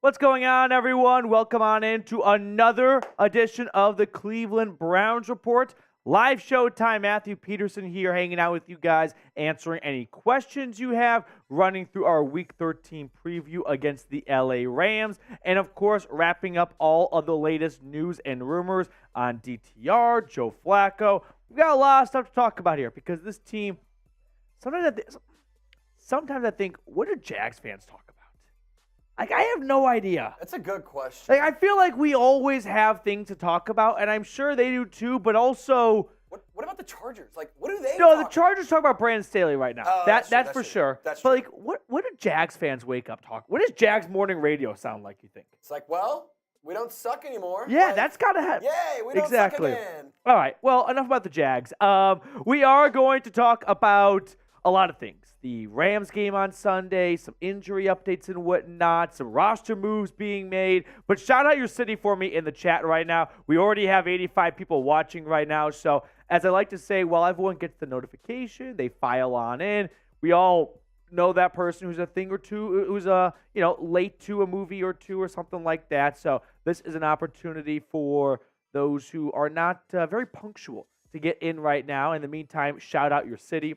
What's going on, everyone? Welcome on in to another edition of the Cleveland Browns Report. Live show time. Matthew Peterson here hanging out with you guys, answering any questions you have, running through our Week 13 preview against the LA Rams, and of course, wrapping up all of the latest news and rumors on DTR, Joe Flacco. We've got a lot of stuff to talk about here because this team, sometimes I think, what do Jags fans talk about? Like, I have no idea. That's a good question. Like, I feel like we always have things to talk about, and I'm sure they do too, but also... What about the Chargers? Like, what do they No, talk the Chargers talk about Brandon Staley right now. Oh, that's true, for sure. That's but, true. like, what do Jags fans wake up talk? What does Jags morning radio sound like, you think? It's like, well, we don't suck anymore. Yeah, like, that's got to happen. Yay, we don't exactly. suck again. All right, well, enough about the Jags. We are going to talk about a lot of things. The Rams game on Sunday, some injury updates and whatnot, some roster moves being made. But shout out your city for me in the chat right now. We already have 85 people watching right now. So as I like to say, while everyone gets the notification, they file on in. We all know that person who's a thing or two, who's late to a movie or two or something like that. So this is an opportunity for those who are not very punctual to get in right now. In the meantime, shout out your city.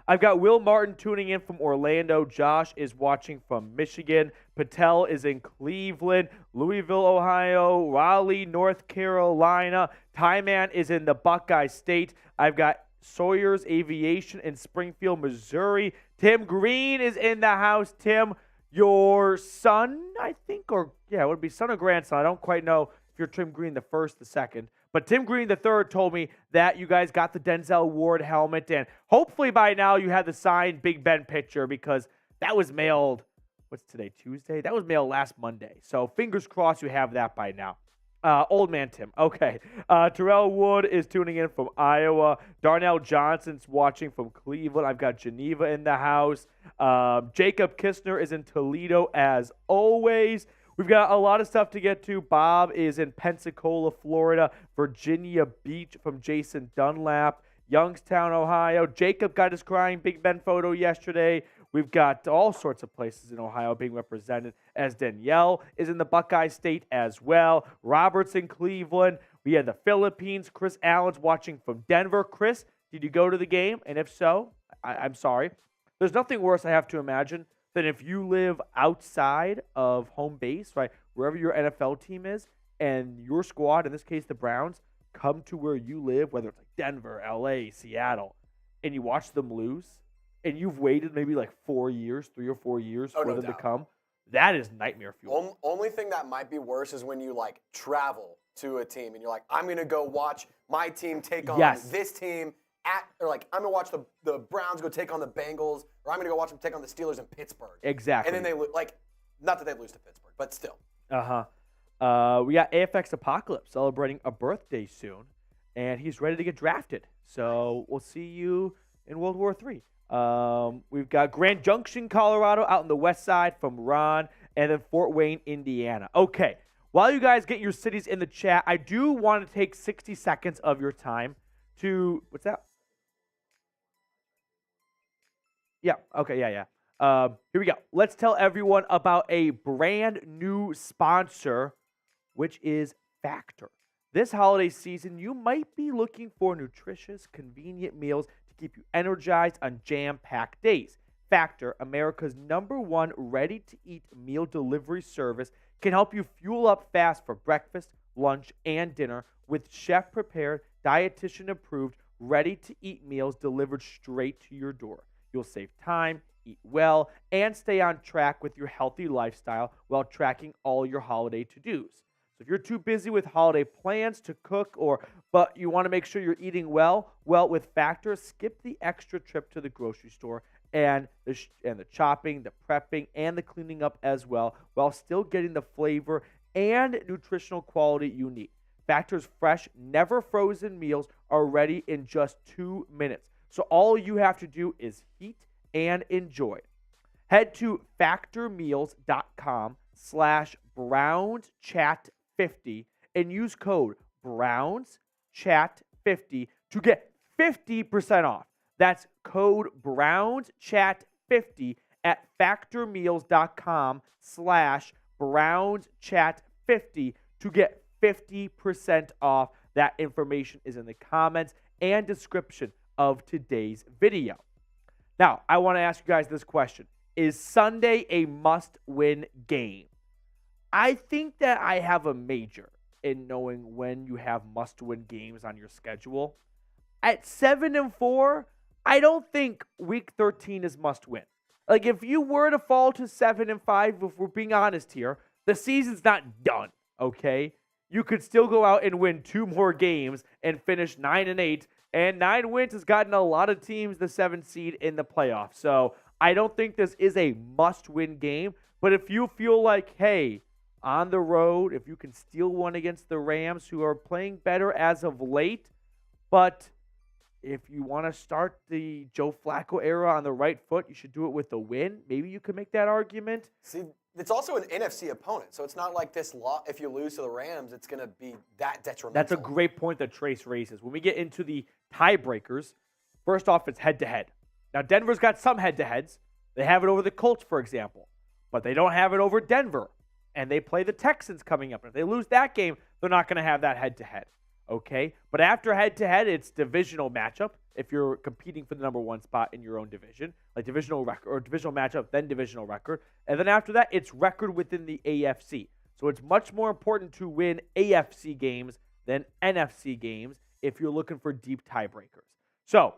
I've got Will Martin tuning in from Orlando. Josh is watching from Michigan. Patel is in Cleveland, Louisville, Ohio, Raleigh, North Carolina. Tyman is in the Buckeye State. I've got Sawyer's Aviation in Springfield, Missouri. Tim Green is in the house. Tim, your son, I think, it would be son or grandson. I don't quite know if you're Tim Green the first, the second. But Tim Green III told me that you guys got the Denzel Ward helmet, and hopefully by now you have the signed Big Ben picture because that was mailed, what's today, Tuesday? That was mailed last Monday. So fingers crossed you have that by now. Old man Tim. Okay. Terrell Wood is tuning in from Iowa. Darnell Johnson's watching from Cleveland. I've got Geneva in the house. Jacob Kistner is in Toledo as always. We've got a lot of stuff to get to. Bob is in Pensacola, Florida. Virginia Beach from Jason Dunlap. Youngstown, Ohio. Jacob got his crying Big Ben photo yesterday. We've got all sorts of places in Ohio being represented, as Danielle is in the Buckeye State as well. Robert's in Cleveland. We have the Philippines. Chris Allen's watching from Denver. Chris, did you go to the game? And if so, I'm sorry. There's nothing worse, I have to imagine, than if you live outside of home base, right, wherever your NFL team is, and your squad, in this case the Browns, come to where you live, whether it's like Denver, LA, Seattle, and you watch them lose, and you've waited maybe like 4 years, 3 or 4 years for them to come, that is nightmare fuel. Only thing that might be worse is when you like travel to a team and you're like, I'm going to go watch my team take on this team. I'm going to watch the Browns go take on the Bengals, or I'm going to go watch them take on the Steelers in Pittsburgh. Exactly. And then they not that they lose to Pittsburgh, but still. We got AFX Apocalypse celebrating a birthday soon, and he's ready to get drafted. So we'll see you in World War III. We've got Grand Junction, Colorado, out on the west side from Ron, and then Fort Wayne, Indiana. Okay, while you guys get your cities in the chat, I do want to take 60 seconds of your time to, what's that? Yeah, okay, yeah. Here we go. Let's tell everyone about a brand new sponsor, which is Factor. This holiday season, you might be looking for nutritious, convenient meals to keep you energized on jam-packed days. Factor, America's #1 ready-to-eat meal delivery service, can help you fuel up fast for breakfast, lunch, and dinner with chef-prepared, dietitian-approved, ready-to-eat meals delivered straight to your door. You'll save time, eat well, and stay on track with your healthy lifestyle while tracking all your holiday to-dos. So if you're too busy with holiday plans to cook, but you want to make sure you're eating well, with Factor, skip the extra trip to the grocery store and the chopping, the prepping, and the cleaning up as well, while still getting the flavor and nutritional quality you need. Factor's fresh, never frozen meals are ready in just 2 minutes. So all you have to do is heat and enjoy. Head to factormeals.com/BrownsChat50 and use code BrownsChat50 to get 50% off. That's code BrownsChat50 at factormeals.com/BrownsChat50 to get 50% off. That information is in the comments and description of today's video. Now, I want to ask you guys this question. Is Sunday a must-win game? I think that I have a major in knowing when you have must-win games on your schedule. At 7-4, I don't think Week 13 is must-win. Like, if you were to fall to 7-5, if we're being honest here, the season's not done, okay? You could still go out and win 2 more games and finish 9-8, and 9 wins has gotten a lot of teams the 7th seed in the playoffs. So I don't think this is a must-win game, but if you feel like, hey, on the road, if you can steal one against the Rams, who are playing better as of late, but if you want to start the Joe Flacco era on the right foot, you should do it with a win. Maybe you can make that argument. See, it's also an NFC opponent, so it's not like this if you lose to the Rams, it's going to be that detrimental. That's a great point that Trace raises. When we get into the tiebreakers, first off, it's head-to-head. Now, Denver's got some head-to-heads. They have it over the Colts, for example, but they don't have it over Denver. And they play the Texans coming up. And if they lose that game, they're not going to have that head-to-head, okay? But after head-to-head, it's divisional matchup if you're competing for the number 1 spot in your own division, like divisional record or divisional matchup, then divisional record. And then after that, it's record within the AFC. So it's much more important to win AFC games than NFC games if you're looking for deep tiebreakers. So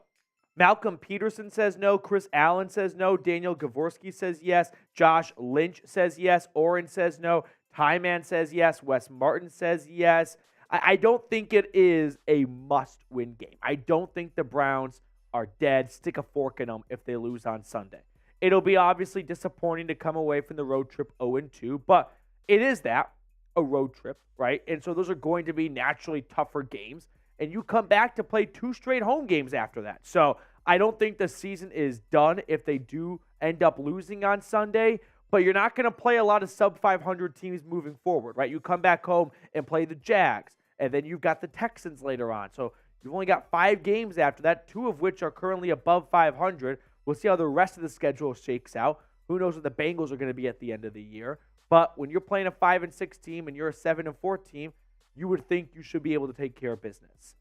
Malcolm Peterson says no. Chris Allen says no. Daniel Gavorski says yes. Josh Lynch says yes. Oren says no. Tyman says yes. Wes Martin says yes. I don't think it is a must-win game. I don't think the Browns are dead. Stick a fork in them if they lose on Sunday. It'll be obviously disappointing to come away from the road trip 0-2, but it is that, a road trip, right? And so those are going to be naturally tougher games. And you come back to play 2 straight home games after that. So I don't think the season is done if they do end up losing on Sunday, but you're not going to play a lot of sub-500 teams moving forward, right? You come back home and play the Jags, and then you've got the Texans later on. So you've only got 5 games after that, 2 of which are currently above 500. We'll see how the rest of the schedule shakes out. Who knows what the Bengals are going to be at the end of the year. But when you're playing a 5-6 team and you're a 7-4 team, you would think you should be able to take care of business.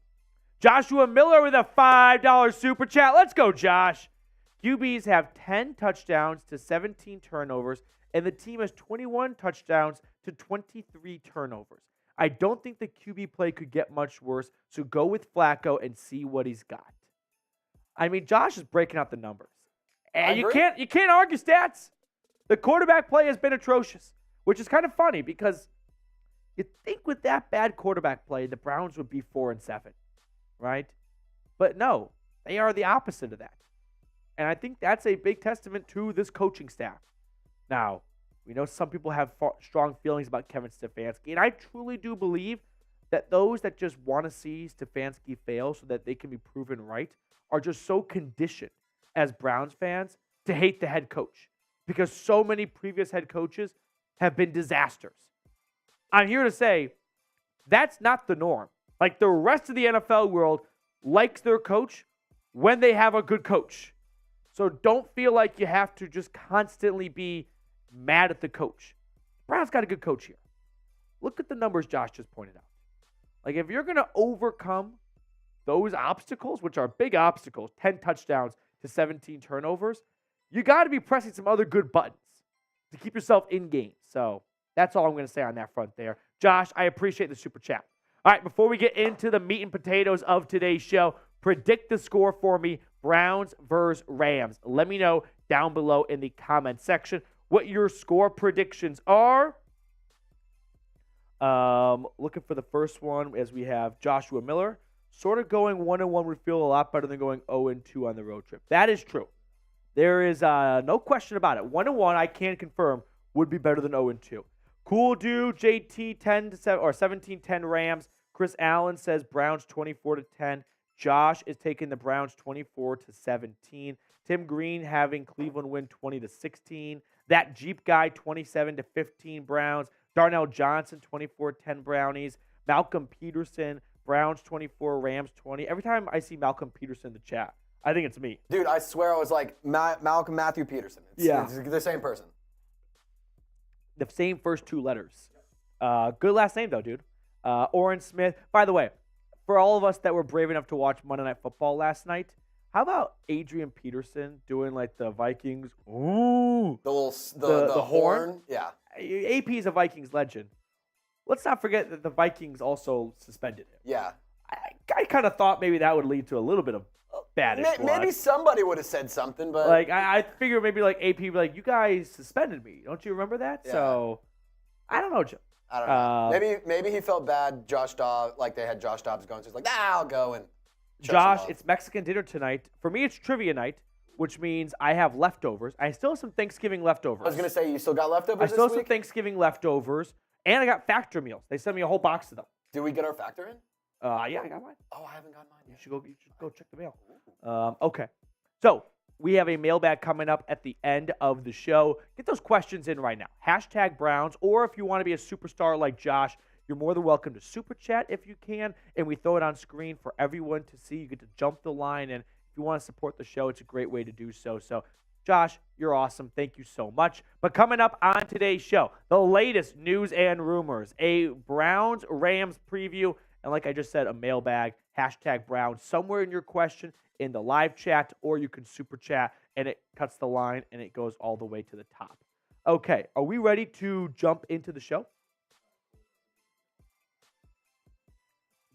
Joshua Miller with a $5 super chat. Let's go, Josh. QBs have 10 touchdowns to 17 turnovers, and the team has 21 touchdowns to 23 turnovers. I don't think the QB play could get much worse, so go with Flacco and see what he's got. I mean, Josh is breaking out the numbers. And you can't argue stats. The quarterback play has been atrocious, which is kind of funny because you'd think with that bad quarterback play, the Browns would be 4-7, right? But no, they are the opposite of that. And I think that's a big testament to this coaching staff. Now, we know some people have strong feelings about Kevin Stefanski, and I truly do believe that those that just want to see Stefanski fail so that they can be proven right are just so conditioned as Browns fans to hate the head coach because so many previous head coaches have been disasters. I'm here to say that's not the norm. Like the rest of the NFL world likes their coach when they have a good coach. So don't feel like you have to just constantly be mad at the coach. Browns got a good coach here. Look at the numbers Josh just pointed out. Like if you're going to overcome those obstacles, which are big obstacles, 10 touchdowns to 17 turnovers, you got to be pressing some other good buttons to keep yourself in game. So that's all I'm going to say on that front there. Josh, I appreciate the super chat. All right, before we get into the meat and potatoes of today's show, predict the score for me, Browns versus Rams. Let me know down below in the comment section what your score predictions are. Looking for the first one as we have Joshua Miller. Sort of going 1-1 would feel a lot better than going 0-2 on the road trip. That is true. There is no question about it. 1-1, I can confirm, would be better than 0-2. Cool dude, JT 17-10 Rams. Chris Allen says Browns 24-10. Josh is taking the Browns 24-17. Tim Green having Cleveland win 20-16. That Jeep guy 27-15 Browns. Darnell Johnson 24-10 Brownies. Malcolm Peterson Browns 24, Rams 20. Every time I see Malcolm Peterson in the chat, I think it's me. Dude, I swear I was like Malcolm Matthew Peterson. It's the same person. The same first 2 letters. Good last name, though, dude. Oren Smith. By the way, for all of us that were brave enough to watch Monday Night Football last night, how about Adrian Peterson doing like the Vikings? Ooh. The horn? Yeah. AP is a Vikings legend. Let's not forget that the Vikings also suspended him. Yeah. I kind of thought maybe that would lead to a little bit of baddish blood. Maybe somebody would have said something, but like I figure maybe like AP would be like, you guys suspended me. Don't you remember that? Yeah. So I don't know, Joe. I don't know. Maybe he felt bad. Josh Dobbs, like they had Josh Dobbs going, so he's like, I'll go and. Josh, it's Mexican dinner tonight. For me, it's trivia night, which means I have leftovers. I still have some Thanksgiving leftovers. I was gonna say you still got leftovers. I still have some Thanksgiving leftovers, and I got Factor meals. They sent me a whole box of them. Did we get our Factor in? Yeah, I got mine. Oh, I haven't got mine yet. You should go check the mail. Okay. So we have a mailbag coming up at the end of the show. Get those questions in right now. #Browns, or if you want to be a superstar like Josh, you're more than welcome to super chat if you can, and we throw it on screen for everyone to see. You get to jump the line, and if you want to support the show, it's a great way to do so. So, Josh, you're awesome. Thank you so much. But coming up on today's show, the latest news and rumors, a Browns-Rams preview, and like I just said, a mailbag, #Browns, somewhere in your question in the live chat, or you can super chat, and it cuts the line, and it goes all the way to the top. Okay, are we ready to jump into the show?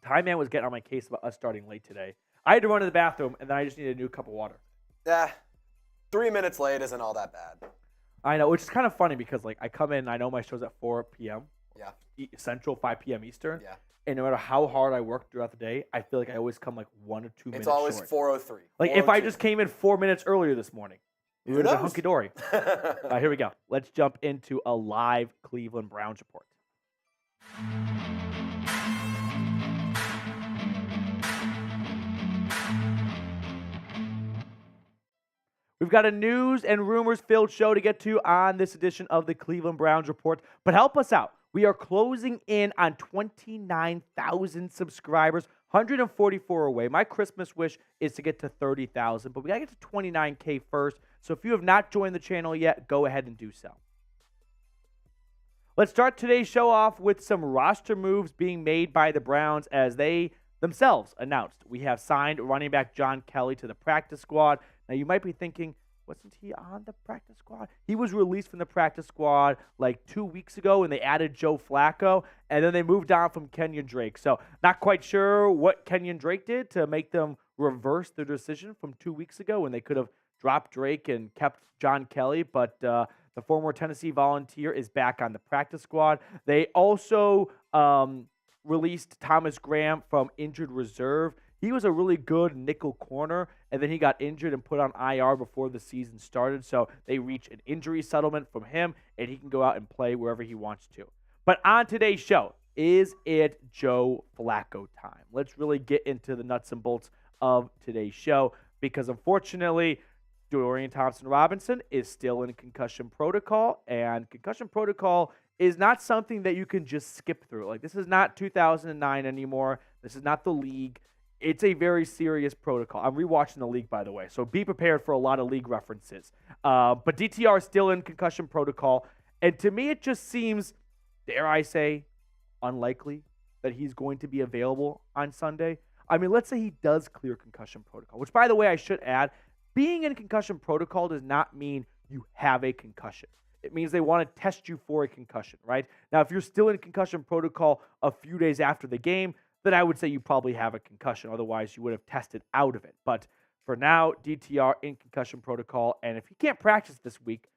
Time Man was getting on my case about us starting late today. I had to run to the bathroom, and then I just needed a new cup of water. 3 minutes late isn't all that bad. I know, which is kind of funny because like I come in, I know my show's at 4 p.m. Yeah. Central, 5 p.m. Eastern. Yeah. And no matter how hard I work throughout the day, I feel like I always come like 1 or 2 minutes It's always short. 4:03. Like if I just came in 4 minutes earlier this morning, it would have been hunky-dory. All right, here we go. Let's jump into a live Cleveland Browns report. We've got a news and rumors-filled show to get to on this edition of the Cleveland Browns Report. But help us out. We are closing in on 29,000 subscribers, 144 away. My Christmas wish is to get to 30,000, but we got to get to 29K first. So if you have not joined the channel yet, go ahead and do so. Let's start today's show off with some roster moves being made by the Browns as they themselves announced. We have signed running back John Kelly to the practice squad. Now, you might be thinking, wasn't he on the practice squad? He was released from the practice squad like 2 weeks ago, and they added Joe Flacco, and then they moved on from Kenyan Drake. So not quite sure what Kenyan Drake did to make them reverse their decision from 2 weeks ago when they could have dropped Drake and kept John Kelly, but the former Tennessee Volunteer is back on the practice squad. They also released Thomas Graham from injured reserve. He was a really good nickel corner, and then he got injured and put on IR before the season started. So they reached an injury settlement from him, and he can go out and play wherever he wants to. But on today's show, is it Joe Flacco time? Let's really get into the nuts and bolts of today's show because, unfortunately, Dorian Thompson-Robinson is still in concussion protocol, and concussion protocol is not something that you can just skip through. Like, this is not 2009 anymore. This is not the league. It's a very serious protocol. I'm rewatching the league, by the way, so be prepared for a lot of league references. But DTR is still in concussion protocol, and to me it just seems, dare I say, unlikely that he's going to be available on Sunday. I mean, let's say he does clear concussion protocol, which, by the way, I should add, being in concussion protocol does not mean you have a concussion. It means they want to test you for a concussion, right? Now, if you're still in concussion protocol a few days after the game, then I would say you probably have a concussion. Otherwise, you would have tested out of it. But for now, DTR in concussion protocol. And if he can't practice this week,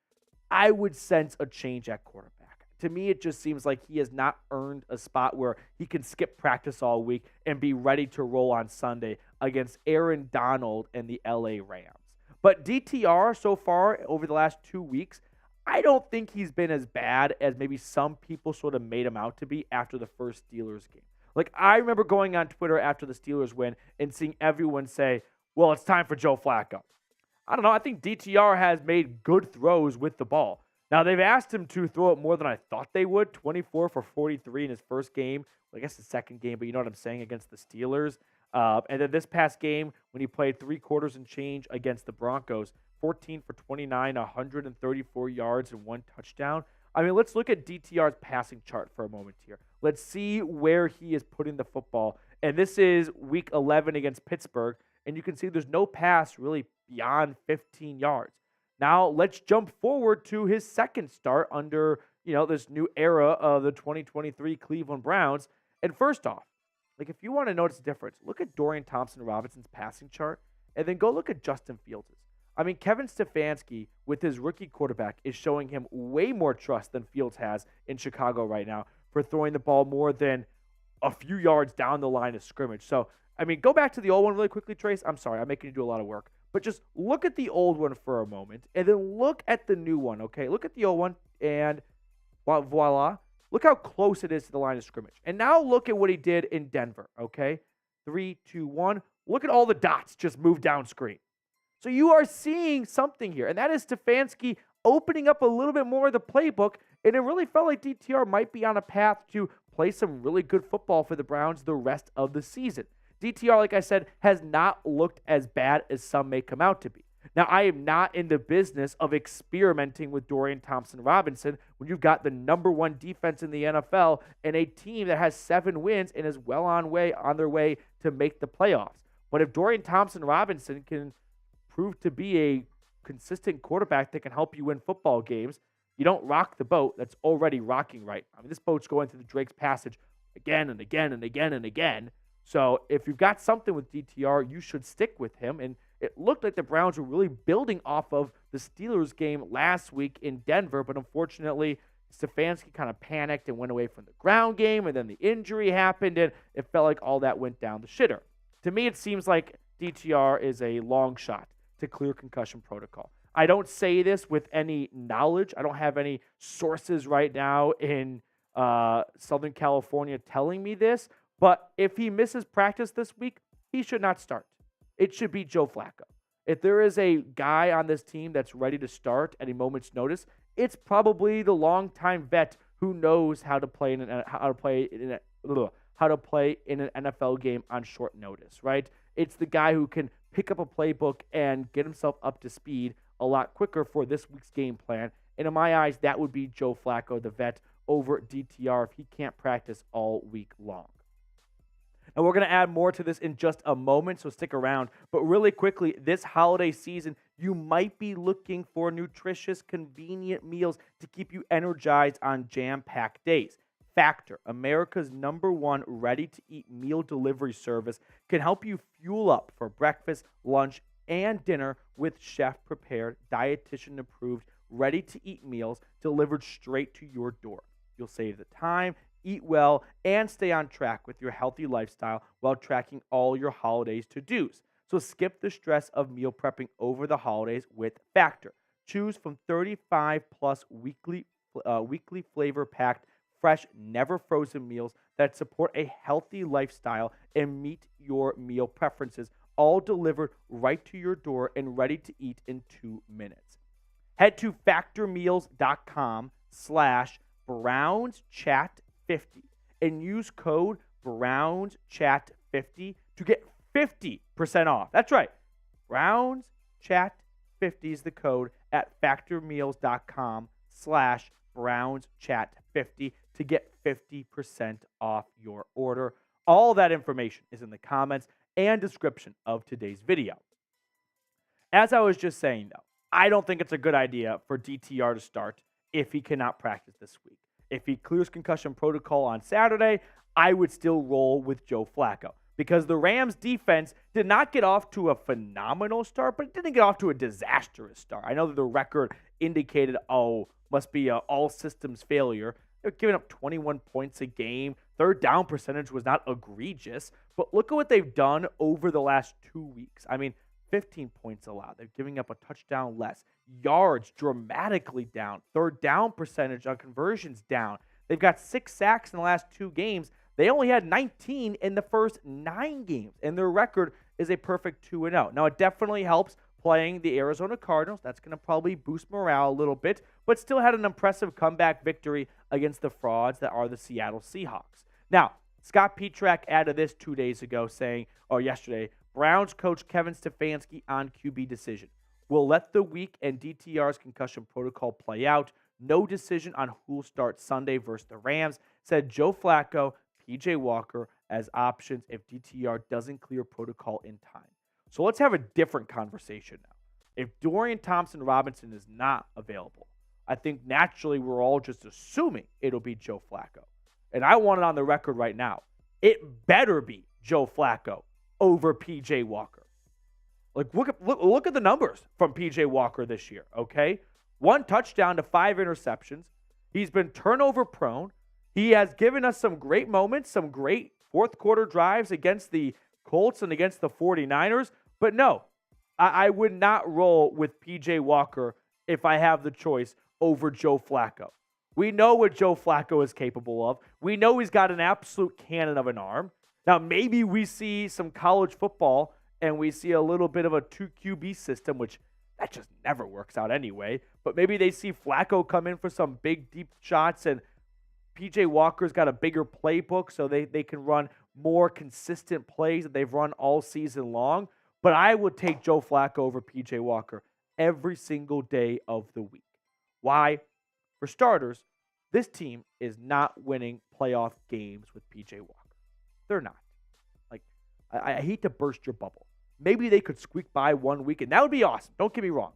I would sense a change at quarterback. To me, it just seems like he has not earned a spot where he can skip practice all week and be ready to roll on Sunday against Aaron Donald and the LA Rams. But DTR so far over the last 2 weeks, I don't think he's been as bad as maybe some people sort of made him out to be after the first Steelers game. Like, I remember going on Twitter after the Steelers win and seeing everyone say, well, it's time for Joe Flacco. I don't know. I think DTR has made good throws with the ball. Now, they've asked him to throw it more than I thought they would, 24 for 43 in his first game. Well, I guess the second game, but you know what I'm saying, against the Steelers. And then this past game, when he played 3 quarters and change against the Broncos, 14 for 29, 134 yards and 1 touchdown. I mean, let's look at DTR's passing chart for a moment here. Let's see where he is putting the football. And this is week 11 against Pittsburgh. And you can see there's no pass really beyond 15 yards. Now, let's jump forward to his second start under, this new era of the 2023 Cleveland Browns. And first off, if you want to notice the difference, look at Dorian Thompson-Robinson's passing chart, and then go look at Justin Fields'. I mean, Kevin Stefanski, with his rookie quarterback, is showing him way more trust than Fields has in Chicago right now for throwing the ball more than a few yards down the line of scrimmage. So, I mean, go back to the old one really quickly, Trace. I'm sorry, I'm making you do a lot of work. But just look at the old one for a moment, and then look at the new one, okay? Look at the old one, and voila. Look how close it is to the line of scrimmage. And now look at what he did in Denver, okay? 3, 2, 1. Look at all the dots just move down screen. So you are seeing something here, and that is Stefanski opening up a little bit more of the playbook, and it really felt like DTR might be on a path to play some really good football for the Browns the rest of the season. DTR, like I said, has not looked as bad as some may come out to be. Now, I am not in the business of experimenting with Dorian Thompson-Robinson when you've got the number 1 defense in the NFL and a team that has 7 wins and is well on their way to make the playoffs. But if Dorian Thompson-Robinson can prove to be a consistent quarterback that can help you win football games, you don't rock the boat that's already rocking right. I mean, this boat's going through the Drake's Passage again and again and again and again. So if you've got something with DTR, you should stick with him. And it looked like the Browns were really building off of the Steelers game last week in Denver, but unfortunately, Stefanski kind of panicked and went away from the ground game, and then the injury happened, and it felt like all that went down the shitter. To me, it seems like DTR is a long shot to clear concussion protocol. I don't say this with any knowledge. I don't have any sources right now in Southern California telling me this, but if he misses practice this week, he should not start. It should be Joe Flacco. If there is a guy on this team that's ready to start at a moment's notice, it's probably the longtime vet who knows how to play in an NFL game on short notice, right? It's the guy who can pick up a playbook and get himself up to speed a lot quicker for this week's game plan. And in my eyes, that would be Joe Flacco, the vet, over DTR if he can't practice all week long. And we're going to add more to this in just a moment, so stick around. But really quickly, this holiday season, you might be looking for nutritious, convenient meals to keep you energized on jam-packed days. Factor, America's #1 ready-to-eat meal delivery service, can help you fuel up for breakfast, lunch, and dinner with chef-prepared, dietitian-approved, ready-to-eat meals delivered straight to your door. You'll save the time, eat well, and stay on track with your healthy lifestyle while tracking all your holidays to-dos. So skip the stress of meal prepping over the holidays with Factor. Choose from 35-plus weekly flavor-packed, fresh, never-frozen meals that support a healthy lifestyle and meet your meal preferences, all delivered right to your door and ready to eat in 2 minutes. Head to factormeals.com/BrownsChat50 and use code BrownsChat50 to get 50% off. That's right. BrownsChat50 is the code at factormeals.com/BrownsChat50 to get 50% off your order. All that information is in the comments and description of today's video. As I was just saying, though, I don't think it's a good idea for DTR to start if he cannot practice this week. If he clears concussion protocol on Saturday, I would still roll with Joe Flacco because the Rams defense did not get off to a phenomenal start, but it didn't get off to a disastrous start. I know that the record indicated, must be an all systems failure. They're giving up 21 points a game. Third down percentage was not egregious, but look at what they've done over the last 2 weeks. I mean, 15 points allowed. They're giving up a touchdown less. Yards dramatically down. Third down percentage on conversions down. They've got 6 sacks in the last 2 games. They only had 19 in the first 9 games, and their record is a perfect 2-0. Now, it definitely helps playing the Arizona Cardinals. That's going to probably boost morale a little bit, but still had an impressive comeback victory against the frauds that are the Seattle Seahawks. Now, Scott Petrak added this 2 days ago yesterday, Browns coach Kevin Stefanski on QB decision. We'll let the week and DTR's concussion protocol play out. No decision on who'll start Sunday versus the Rams, said Joe Flacco, PJ Walker as options if DTR doesn't clear protocol in time. So let's have a different conversation now. If Dorian Thompson-Robinson is not available, I think naturally we're all just assuming it'll be Joe Flacco. And I want it on the record right now. It better be Joe Flacco over PJ Walker. Like, look at the numbers from PJ Walker this year, okay? 1 touchdown to 5 interceptions. He's been turnover prone. He has given us some great moments, some great fourth quarter drives against the Colts and against the 49ers. But no, I would not roll with PJ Walker if I have the choice over Joe Flacco. We know what Joe Flacco is capable of. We know he's got an absolute cannon of an arm. Now, maybe we see some college football and we see a little bit of a 2 QB system, which that just never works out anyway. But maybe they see Flacco come in for some big, deep shots, and PJ Walker's got a bigger playbook, so they can run more consistent plays that they've run all season long. But I would take Joe Flacco over PJ Walker every single day of the week. Why? For starters, this team is not winning playoff games with PJ Walker. They're not. Like, I hate to burst your bubble. Maybe they could squeak by 1 week, and that would be awesome. Don't get me wrong.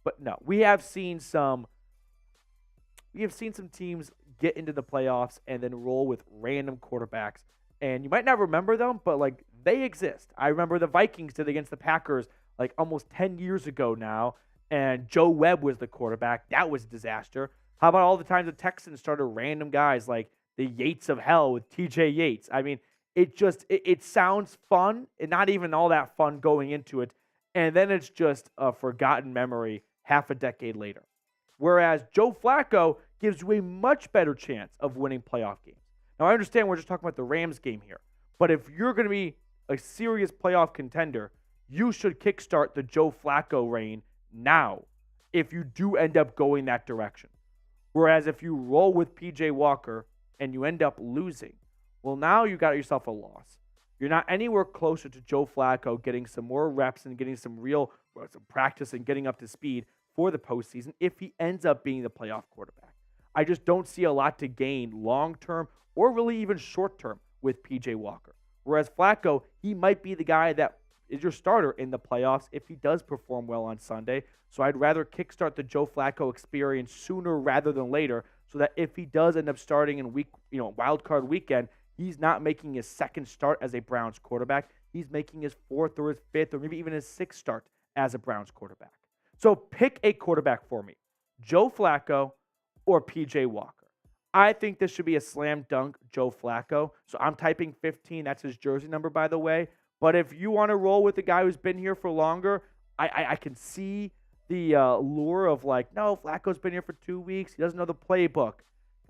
But no, we have seen some teams get into the playoffs and then roll with random quarterbacks. And you might not remember them, but like they exist. I remember the Vikings did against the Packers like almost 10 years ago now, and Joe Webb was the quarterback. That was a disaster. How about all the times the Texans started random guys like the Yates of hell with TJ Yates? I mean, it sounds fun and not even all that fun going into it. And then it's just a forgotten memory half a decade later. Whereas Joe Flacco gives you a much better chance of winning playoff games. Now, I understand we're just talking about the Rams game here. But if you're going to be a serious playoff contender, you should kickstart the Joe Flacco reign now if you do end up going that direction. Whereas if you roll with PJ Walker and you end up losing, well, now you got yourself a loss. You're not anywhere closer to Joe Flacco getting some more reps and getting some practice and getting up to speed for the postseason if he ends up being the playoff quarterback. I just don't see a lot to gain long-term or really even short-term with PJ Walker. Whereas Flacco, he might be the guy that is your starter in the playoffs if he does perform well on Sunday. So I'd rather kickstart the Joe Flacco experience sooner rather than later so that if he does end up starting in wild card weekend, he's not making his second start as a Browns quarterback. He's making his 4th or his 5th or maybe even his 6th start as a Browns quarterback. So pick a quarterback for me, Joe Flacco or PJ Walker. I think this should be a slam dunk Joe Flacco. So I'm typing 15. That's his jersey number, by the way. But if you want to roll with the guy who's been here for longer, I can see the lure of like, no, Flacco's been here for 2 weeks. He doesn't know the playbook.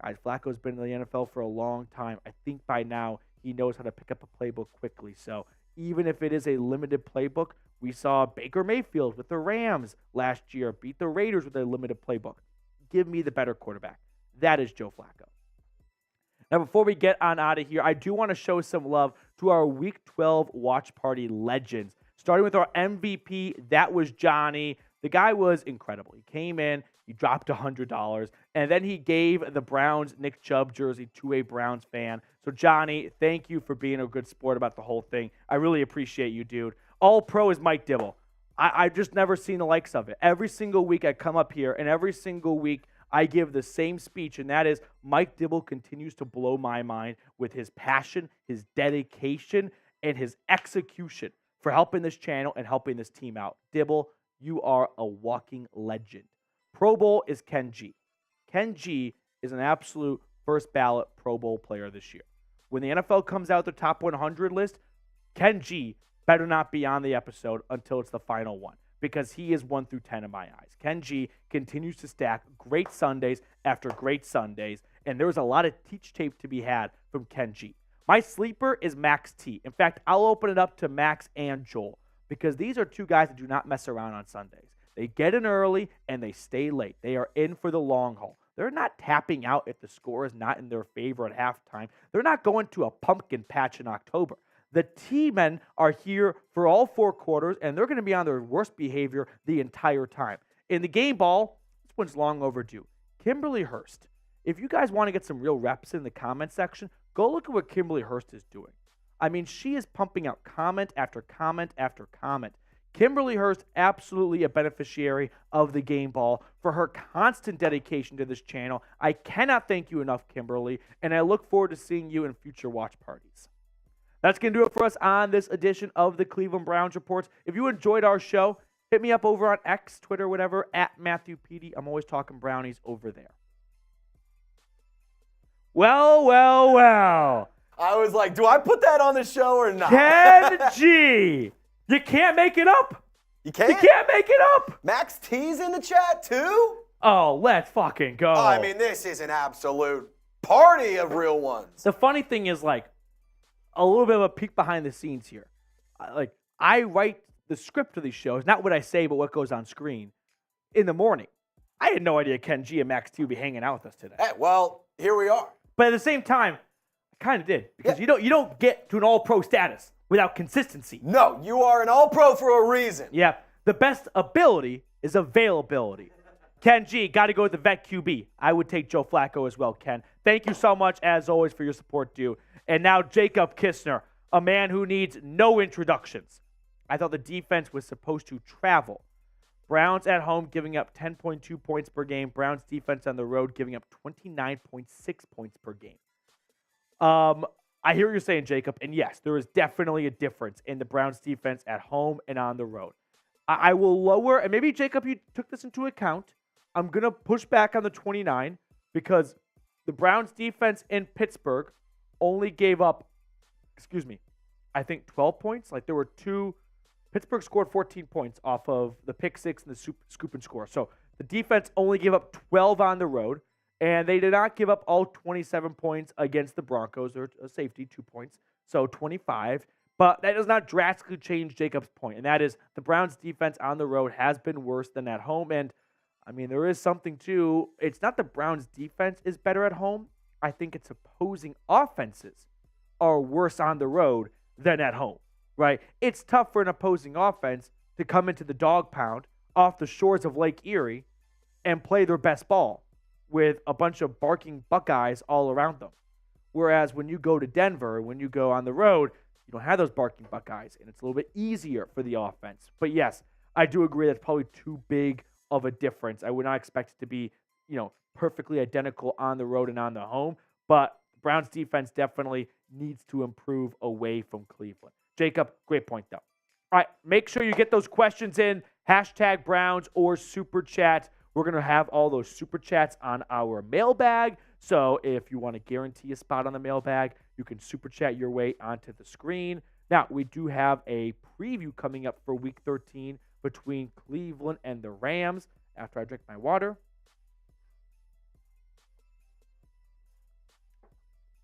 Guys, Flacco's been in the NFL for a long time. I think by now he knows how to pick up a playbook quickly. So even if it is a limited playbook, we saw Baker Mayfield with the Rams last year beat the Raiders with a limited playbook. Give me the better quarterback. That is Joe Flacco. Now, before we get on out of here, I do want to show some love to our Week 12 Watch Party legends. Starting with our MVP, that was Johnny. The guy was incredible. He came in, he dropped $100, and then he gave the Browns Nick Chubb jersey to a Browns fan. So, Johnny, thank you for being a good sport about the whole thing. I really appreciate you, dude. All pro is Mike Dibble. I've just never seen the likes of it. Every single week I come up here, and every single week I give the same speech, and that is Mike Dibble continues to blow my mind with his passion, his dedication, and his execution for helping this channel and helping this team out. Dibble, you are a walking legend. Pro Bowl is Ken G. Ken G is an absolute first ballot Pro Bowl player this year. When the NFL comes out with the top 100 list, Ken G better not be on the episode until it's the final one, because he is 1 through 10 in my eyes. Ken G continues to stack great Sundays after great Sundays, and there's a lot of teach tape to be had from Ken G. My sleeper is Max T. In fact, I'll open it up to Max and Joel, because these are two guys that do not mess around on Sundays. They get in early and they stay late. They are in for the long haul. They're not tapping out if the score is not in their favor at halftime. They're not going to a pumpkin patch in October. The T-men are here for all 4 quarters, and they're going to be on their worst behavior the entire time. In the game ball, this one's long overdue. Kimberly Hurst. If you guys want to get some real reps in the comment section, go look at what Kimberly Hurst is doing. I mean, she is pumping out comment after comment after comment. Kimberly Hurst, absolutely a beneficiary of the game ball for her constant dedication to this channel. I cannot thank you enough, Kimberly, and I look forward to seeing you in future watch parties. That's going to do it for us on this edition of the Cleveland Browns Reports. If you enjoyed our show, hit me up over on X, Twitter, whatever, at Matthew Petey. I'm always talking Brownies over there. Well. I was like, do I put that on the show or not? Ken G. You can't make it up. You can't? You can't make it up. Max T's in the chat too? Oh, let's fucking go. I mean, this is an absolute party of real ones. The funny thing is, like, a little bit of a peek behind the scenes here. I write the script of these shows, not what I say, but what goes on screen in the morning. I had no idea Ken G and Max T would be hanging out with us today. Hey, well, here we are. But at the same time, I kind of did, because you don't get to an all-pro status without consistency. No, you are an all-pro for a reason. Yeah, the best ability is availability. Ken G, got to go with the vet QB. I would take Joe Flacco as well, Ken. Thank you so much, as always, for your support, dude. And now Jacob Kistner, a man who needs no introductions. I thought the defense was supposed to travel. Browns at home giving up 10.2 points per game. Browns defense on the road giving up 29.6 points per game. I hear what you're saying, Jacob. And yes, there is definitely a difference in the Browns defense at home and on the road. I will lower, and maybe, Jacob, you took this into account. I'm going to push back on the 29 because the Browns defense in Pittsburgh only gave up, I think 12 points. Like, there were Pittsburgh scored 14 points off of the pick six and the scoop and score. So the defense only gave up 12 on the road, and they did not give up all 27 points against the Broncos, or a safety, 2 points, so 25. But that does not drastically change Jacob's point, and that is the Browns defense on the road has been worse than at home. And, I mean, there is something too. It's not the Browns defense is better at home. I think it's opposing offenses are worse on the road than at home, right? It's tough for an opposing offense to come into the dog pound off the shores of Lake Erie and play their best ball with a bunch of barking Buckeyes all around them. Whereas when you go to Denver, when you go on the road, you don't have those barking Buckeyes, and it's a little bit easier for the offense. But yes, I do agree that's probably too big of a difference. I would not expect it to be, perfectly identical on the road and on the home, but Browns defense definitely needs to improve away from Cleveland. Jacob, great point, though. All right, make sure you get those questions in, hashtag Browns or Super Chat. We're going to have all those Super Chats on our mailbag, so if you want to guarantee a spot on the mailbag, you can Super Chat your way onto the screen. Now, we do have a preview coming up for Week 13 between Cleveland and the Rams after I drink my water.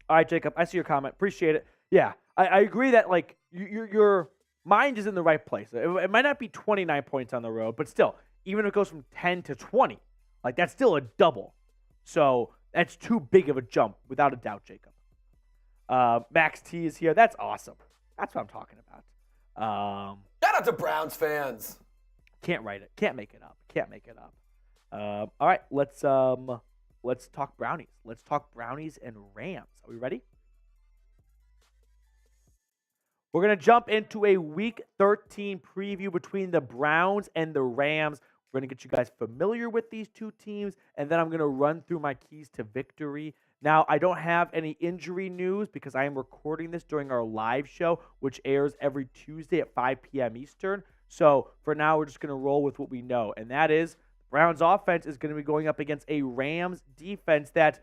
All right, Jacob, I see your comment. Appreciate it. Yeah, I agree that, like, your mind is in the right place. It might not be 29 points on the road, but still, even if it goes from 10 to 20, like, that's still a double. So that's too big of a jump, without a doubt, Jacob. Max T is here. That's awesome. That's what I'm talking about. Shout out to Browns fans. Can't write it. Can't make it up. All right, let's talk Brownies. Let's talk Brownies and Rams. Are we ready? We're going to jump into a Week 13 preview between the Browns and the Rams. We're going to get you guys familiar with these two teams, and then I'm going to run through my keys to victory. Now, I don't have any injury news because I am recording this during our live show, which airs every Tuesday at 5 p.m. Eastern. So for now, we're just going to roll with what we know, and that is Browns offense is going to be going up against a Rams defense that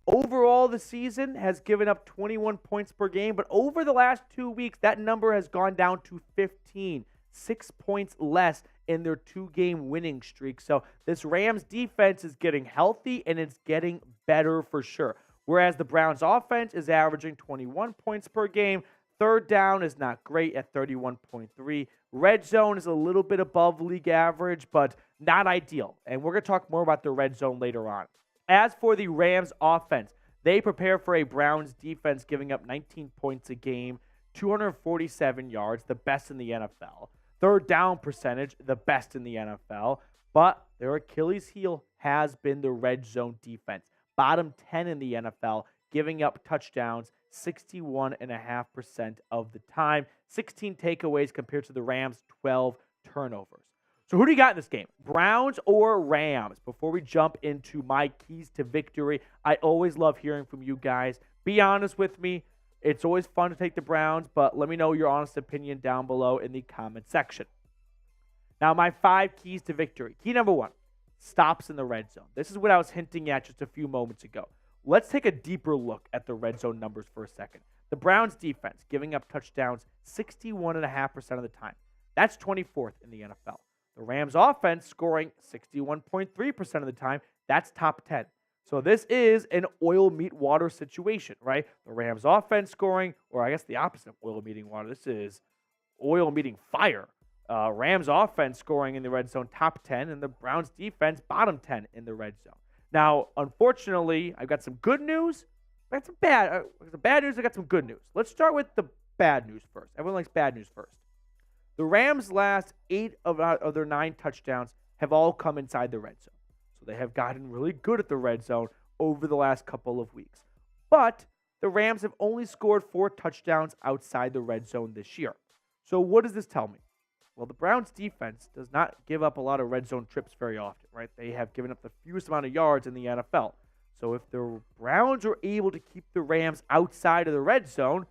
overall this season has given up 21 points per game, but over the last 2 weeks, that number has gone down to 15, 6 points less in their 2-game winning streak. So this Rams defense is getting healthy, and it's getting better for sure. Whereas the Browns offense is averaging 21 points per game. Third down is not great at 31.3. Red zone is a little bit above league average, but not ideal. And we're going to talk more about the red zone later on. As for the Rams offense, they prepare for a Browns defense giving up 19 points a game, 247 yards, the best in the NFL. Third down percentage, the best in the NFL. But their Achilles heel has been the red zone defense. Bottom 10 in the NFL, giving up touchdowns 61.5% of the time. 16 takeaways compared to the Rams' 12 turnovers. So who do you got in this game? Browns or Rams? Before we jump into my keys to victory, I always love hearing from you guys. Be honest with me. It's always fun to take the Browns, but let me know your honest opinion down below in the comment section. Now, my 5 keys to victory. Key number 1, stops in the red zone. This is what I was hinting at just a few moments ago. Let's take a deeper look at the red zone numbers for a second. The Browns defense giving up touchdowns 61.5% of the time. That's 24th in the NFL. The Rams offense scoring 61.3% of the time. That's top 10. So this is an oil meet water situation, right? The Rams offense scoring, or I guess the opposite of oil meeting water. This is oil meeting fire. Rams offense scoring in the red zone top 10, and the Browns defense bottom 10 in the red zone. Now, unfortunately, I've got some good news. I got some bad news. I got some good news. Let's start with the bad news first. Everyone likes bad news first. The Rams' last 8 of their 9 touchdowns have all come inside the red zone. So they have gotten really good at the red zone over the last couple of weeks. But the Rams have only scored 4 touchdowns outside the red zone this year. So what does this tell me? Well, the Browns defense does not give up a lot of red zone trips very often, right? They have given up the fewest amount of yards in the NFL. So if the Browns are able to keep the Rams outside of the red zone,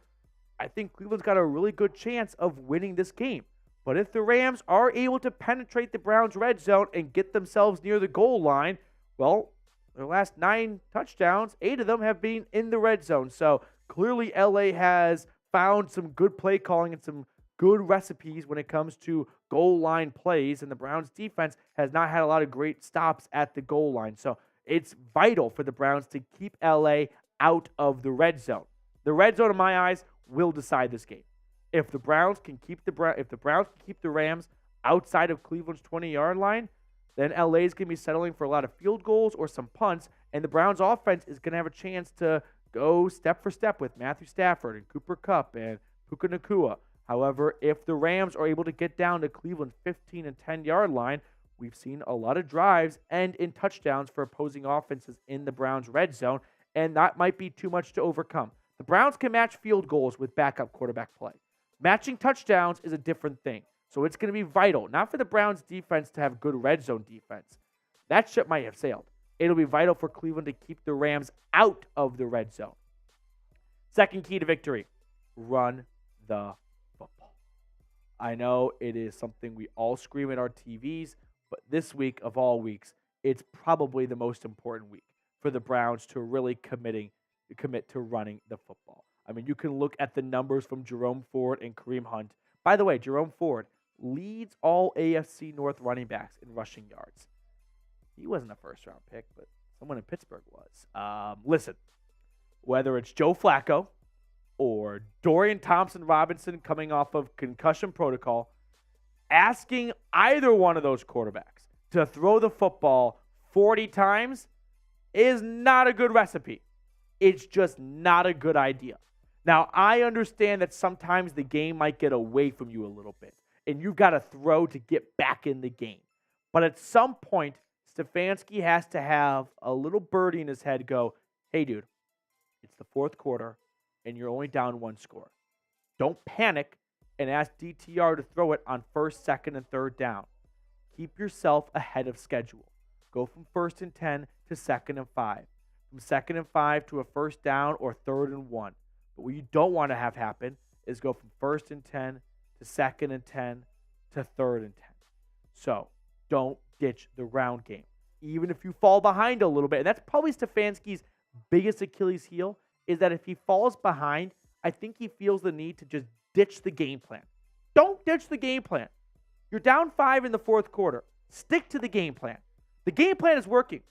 I think Cleveland's got a really good chance of winning this game. But if the Rams are able to penetrate the Browns' red zone and get themselves near the goal line, well, their last 9 touchdowns, 8 of them have been in the red zone. So clearly LA has found some good play calling and some good recipes when it comes to goal line plays, and the Browns defense has not had a lot of great stops at the goal line. So it's vital for the Browns to keep LA out of the red zone. The red zone, in my eyes, will decide this game. If the Browns can keep the Rams outside of Cleveland's 20-yard line, then LA is going to be settling for a lot of field goals or some punts, and the Browns offense is going to have a chance to go step for step with Matthew Stafford and Cooper Kupp and Puka Nacua. However, if the Rams are able to get down to Cleveland's 15 and 10-yard line, we've seen a lot of drives end in touchdowns for opposing offenses in the Browns' red zone, and that might be too much to overcome. The Browns can match field goals with backup quarterback play. Matching touchdowns is a different thing. So it's going to be vital, not for the Browns defense to have good red zone defense. That ship might have sailed. It'll be vital for Cleveland to keep the Rams out of the red zone. Second key to victory, run the football. I know it is something we all scream at our TVs, but this week of all weeks, it's probably the most important week for the Browns to really commit to running the football. I mean, you can look at the numbers from Jerome Ford and Kareem Hunt. By the way, Jerome Ford leads all AFC North running backs in rushing yards. He wasn't a first-round pick, but someone in Pittsburgh was. Listen, whether it's Joe Flacco or Dorian Thompson-Robinson coming off of concussion protocol, asking either one of those quarterbacks to throw the football 40 times is not a good recipe. It's just not a good idea. Now, I understand that sometimes the game might get away from you a little bit, and you've got to throw to get back in the game. But at some point, Stefanski has to have a little birdie in his head go, hey, dude, it's the fourth quarter, and you're only down 1 score. Don't panic and ask DTR to throw it on 1st, 2nd, and 3rd down. Keep yourself ahead of schedule. Go from 1st and 10 to 2nd and 5. From 2nd and 5 to a 1st down or 3rd and 1. But what you don't want to have happen is go from 1st and 10 to 2nd and 10 to 3rd and 10. So don't ditch the ground game. Even if you fall behind a little bit, and that's probably Stefanski's biggest Achilles heel, is that if he falls behind, I think he feels the need to just ditch the game plan. Don't ditch the game plan. You're down 5 in the 4th quarter. Stick to the game plan. The game plan is working.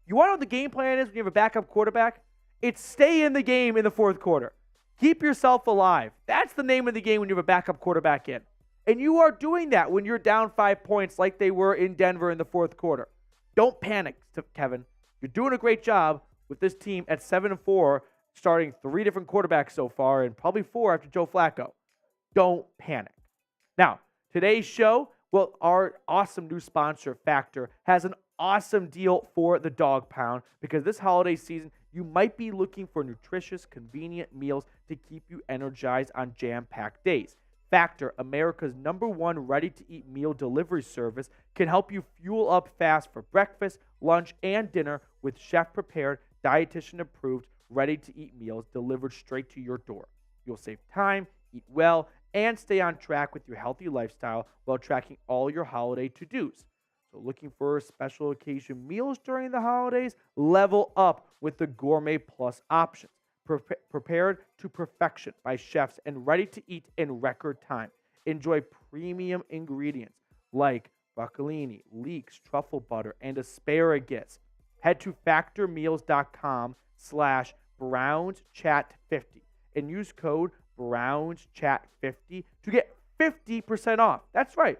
You want to know what the game plan is when you have a backup quarterback? It's stay in the game in the 4th quarter. Keep yourself alive. That's the name of the game when you have a backup quarterback in. And you are doing that when you're down 5 points like they were in Denver in the 4th quarter. Don't panic, Kevin. You're doing a great job with this team at 7-4, starting 3 different quarterbacks so far, and probably 4 after Joe Flacco. Don't panic. Now, today's show, well, our awesome new sponsor, Factor, has an awesome deal for the Dog Pound, because this holiday season, you might be looking for nutritious, convenient meals to keep you energized on jam-packed days. Factor, America's #1 ready-to-eat meal delivery service, can help you fuel up fast for breakfast, lunch, and dinner with chef-prepared, dietitian-approved, ready-to-eat meals delivered straight to your door. You'll save time, eat well, and stay on track with your healthy lifestyle while tracking all your holiday to-dos. So looking for special occasion meals during the holidays? Level up with the Gourmet Plus options. Prepared to perfection by chefs and ready to eat in record time. Enjoy premium ingredients like broccolini, leeks, truffle butter, and asparagus. Head to factormeals.com/BrownsChat50 and use code BrownsChat50 to get 50% off. That's right.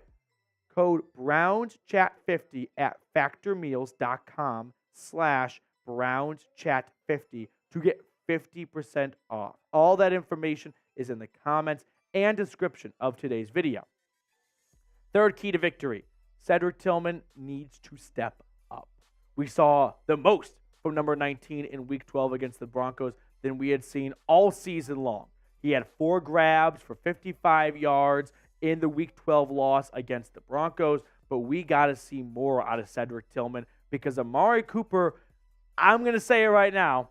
Code BrownsChat50 at factormeals.com/BrownsChat50 to get 50% off. All that information is in the comments and description of today's video. Third key to victory, Cedric Tillman needs to step up. We saw the most from number 19 in Week 12 against the Broncos than we had seen all season long. He had 4 grabs for 55 yards in the Week 12 loss against the Broncos, but we got to see more out of Cedric Tillman, because Amari Cooper, I'm going to say it right now,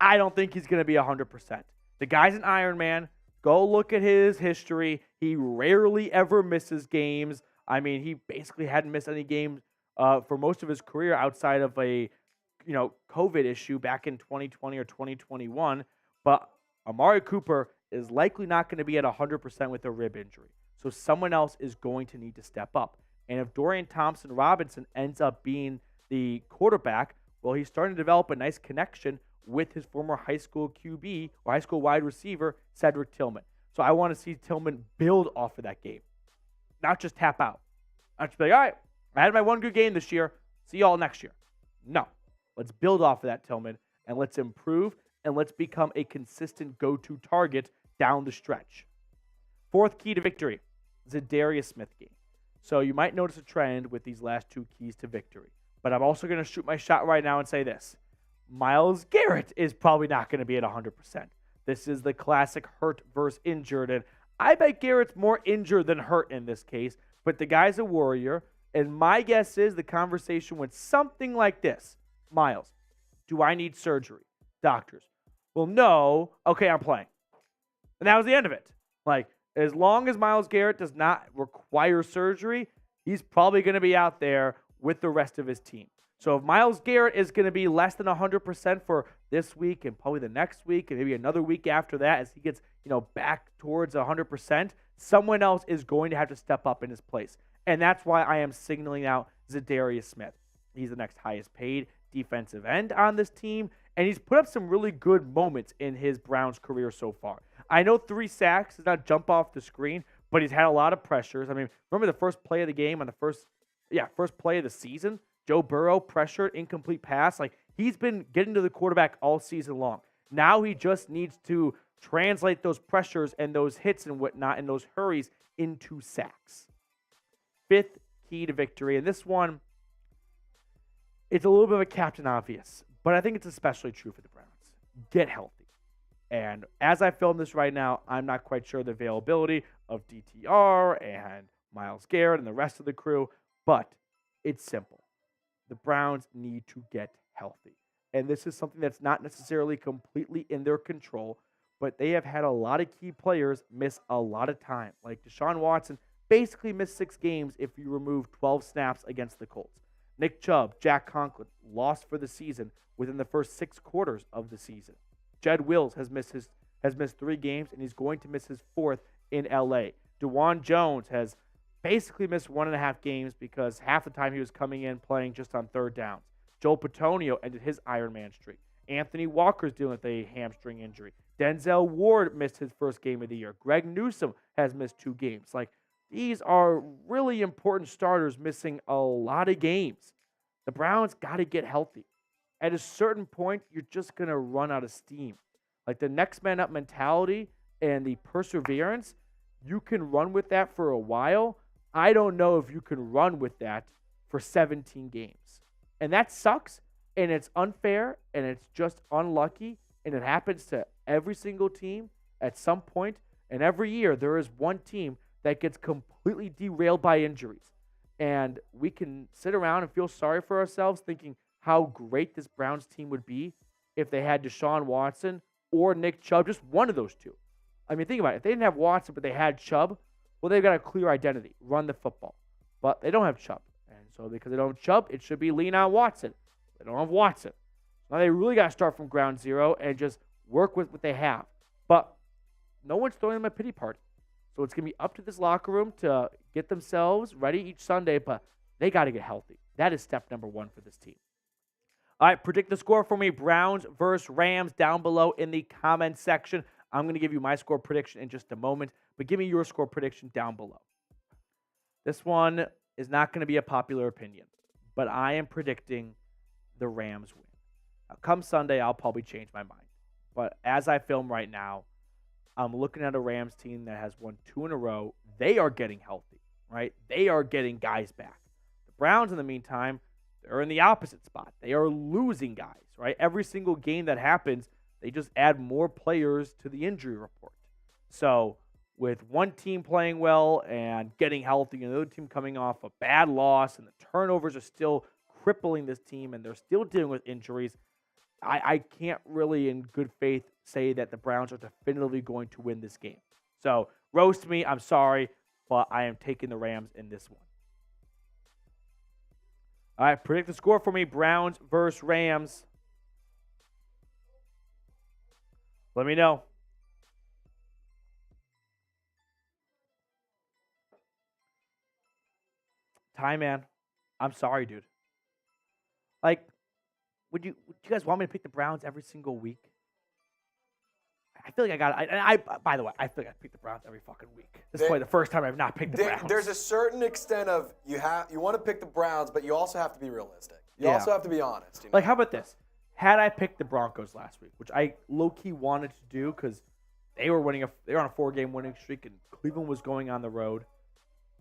I don't think he's going to be 100%. The guy's an Iron Man. Go look at his history. He rarely ever misses games. I mean, he basically hadn't missed any games for most of his career outside of a COVID issue back in 2020 or 2021. But Amari Cooper is likely not going to be at 100% with a rib injury. So someone else is going to need to step up. And if Dorian Thompson-Robinson ends up being the quarterback, well, he's starting to develop a nice connection with his former high school QB or high school wide receiver, Cedric Tillman. So I want to see Tillman build off of that game, not just tap out. Not just be like, all right, I had my one good game this year. See y'all next year. No. Let's build off of that, Tillman, and let's improve, and let's become a consistent go-to target down the stretch. Fourth key to victory, Za'Darius Smith game. So you might notice a trend with these last 2 keys to victory. But I'm also going to shoot my shot right now and say this. Myles Garrett is probably not going to be at 100%. This is the classic hurt versus injured, and I bet Garrett's more injured than hurt in this case, but the guy's a warrior, and my guess is the conversation went something like this. Myles, do I need surgery? Doctors, well, no. Okay, I'm playing. And that was the end of it. Like, as long as Myles Garrett does not require surgery, he's probably going to be out there with the rest of his team. So if Myles Garrett is going to be less than 100% for this week and probably the next week and maybe another week after that as he gets, back towards 100%, someone else is going to have to step up in his place. And that's why I am signaling out Za'Darius Smith. He's the next highest paid defensive end on this team, and he's put up some really good moments in his Browns career so far. I know 3 sacks does not jump off the screen, but he's had a lot of pressures. I mean, remember the first play of the game on the first play of the season? Joe Burrow pressured, incomplete pass. Like, he's been getting to the quarterback all season long. Now he just needs to translate those pressures and those hits and whatnot and those hurries into sacks. 5th key to victory, and this one, it's a little bit of a captain obvious, but I think it's especially true for the Browns. Get healthy. And as I film this right now, I'm not quite sure the availability of DTR and Myles Garrett and the rest of the crew, but it's simple. The Browns need to get healthy. And this is something that's not necessarily completely in their control, but they have had a lot of key players miss a lot of time. Like Deshaun Watson basically missed 6 games if you remove 12 snaps against the Colts. Nick Chubb, Jack Conklin, lost for the season within the first 6 quarters of the season. Jed Wills has missed 3 games, and he's going to miss his 4th in LA. DeJuan Jones has basically missed 1.5 games because half the time he was coming in playing just on 3rd downs. Joel Petonio ended his Iron Man streak. Anthony Walker's dealing with a hamstring injury. Denzel Ward missed his first game of the year. Greg Newsome has missed 2 games. Like, these are really important starters missing a lot of games. The Browns got to get healthy. at a certain point, you're just going to run out of steam. Like the next man up mentality and the perseverance, you can run with that for a while. I don't know if you can run with that for 17 games. And that sucks, and it's unfair, and it's just unlucky, and it happens to every single team at some point. And every year, there is one team that gets completely derailed by injuries. And we can sit around and feel sorry for ourselves thinking how great this Browns team would be if they had Deshaun Watson or Nick Chubb, just one of those two. I mean, think about it. If they didn't have Watson, but they had Chubb, well, they've got a clear identity, run the football. But they don't have Chubb. And so because they don't have Chubb, it should be lean on Watson. They don't have Watson. Now they really got to start from ground zero and just work with what they have. But no one's throwing them a pity party. So it's going to be up to this locker room to get themselves ready each Sunday, but they got to get healthy. That is step number one for this team. All right, predict the score for me. Browns versus Rams down below in the comments section. I'm going to give you my score prediction in just a moment, but give me your score prediction down below. This one is not going to be a popular opinion, but I am predicting the Rams win. Now, come Sunday, I'll probably change my mind. But as I film right now, I'm looking at a Rams team that has won 2 in a row. They are getting healthy, right? They are getting guys back. The Browns, in the meantime, they're in the opposite spot. They are losing guys, right? Every single game that happens, they just add more players to the injury report. So with one team playing well and getting healthy, and the other team coming off a bad loss, and the turnovers are still crippling this team, and they're still dealing with injuries, I can't really, in good faith, say that the Browns are definitively going to win this game. So, roast me, I'm sorry, but I am taking the Rams in this one. All right, predict the score for me, Browns versus Rams. Let me know. Ty, man, I'm sorry, dude. Like, would you guys want me to pick the Browns every single week? I feel like I got it. By the way, I feel like I pick the Browns every fucking week. This is probably the first time I've not picked the Browns. There's a certain extent of you want to pick the Browns, but you also have to be realistic. You also have to be honest. You know? Like, how about this? Had I picked the Broncos last week, which I low-key wanted to do because they were on a 4-game winning streak, and Cleveland was going on the road,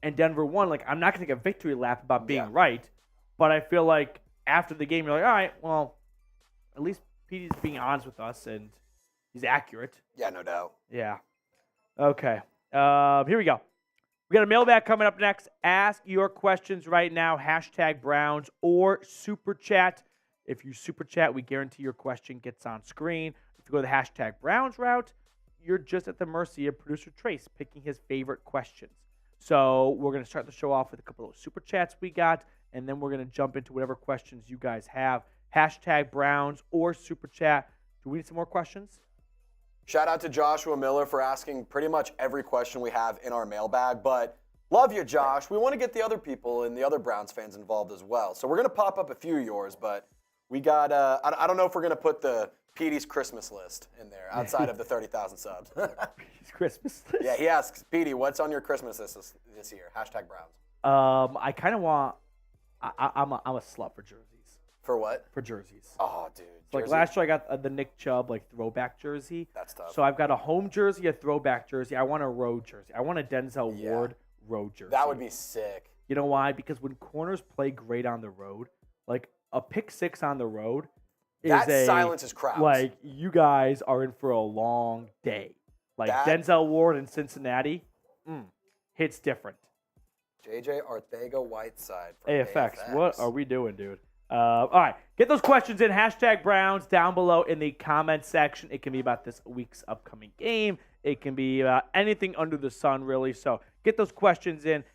and Denver won. Like, I'm not going to take a victory lap about being right, but I feel like after the game, you're like, all right, well, at least Petey's being honest with us, and he's accurate. Yeah, no doubt. Yeah. Okay. Here we go. We got a mailbag coming up next. Ask your questions right now. #Browns or Super Chat. If you Super Chat, we guarantee your question gets on screen. If you go the #Browns route, you're just at the mercy of producer Trace picking his favorite questions. So we're going to start the show off with a couple of Super Chats we got, and then we're going to jump into whatever questions you guys have. #Browns or Super Chat. Do we need some more questions? Shout out to Joshua Miller for asking pretty much every question we have in our mailbag. But love you, Josh. We want to get the other people and the other Browns fans involved as well. So we're going to pop up a few of yours, but we got, I don't know if we're going to put the Petey's Christmas list in there outside of the 30,000 subs. Petey's Christmas list? Yeah, he asks, Petey, what's on your Christmas list this year? #Browns. I kind of want, I'm a slut for jerseys. For what? For jerseys. Oh, dude. So like last year I got the Nick Chubb throwback jersey. That's tough. So I've got a home jersey, a throwback jersey. I want a road jersey. I want a Denzel Ward road jersey. That would be sick. You know why? Because when corners play great on the road, like a pick six on the road silences crowds. Like, you guys are in for a long day. Like Denzel Ward in Cincinnati, hits different. JJ Arcega-Whiteside from AFX. What are we doing, dude? All right, get those questions in. #Browns down below in the comments section. It can be about this week's upcoming game. It can be about anything under the sun, really. So get those questions in.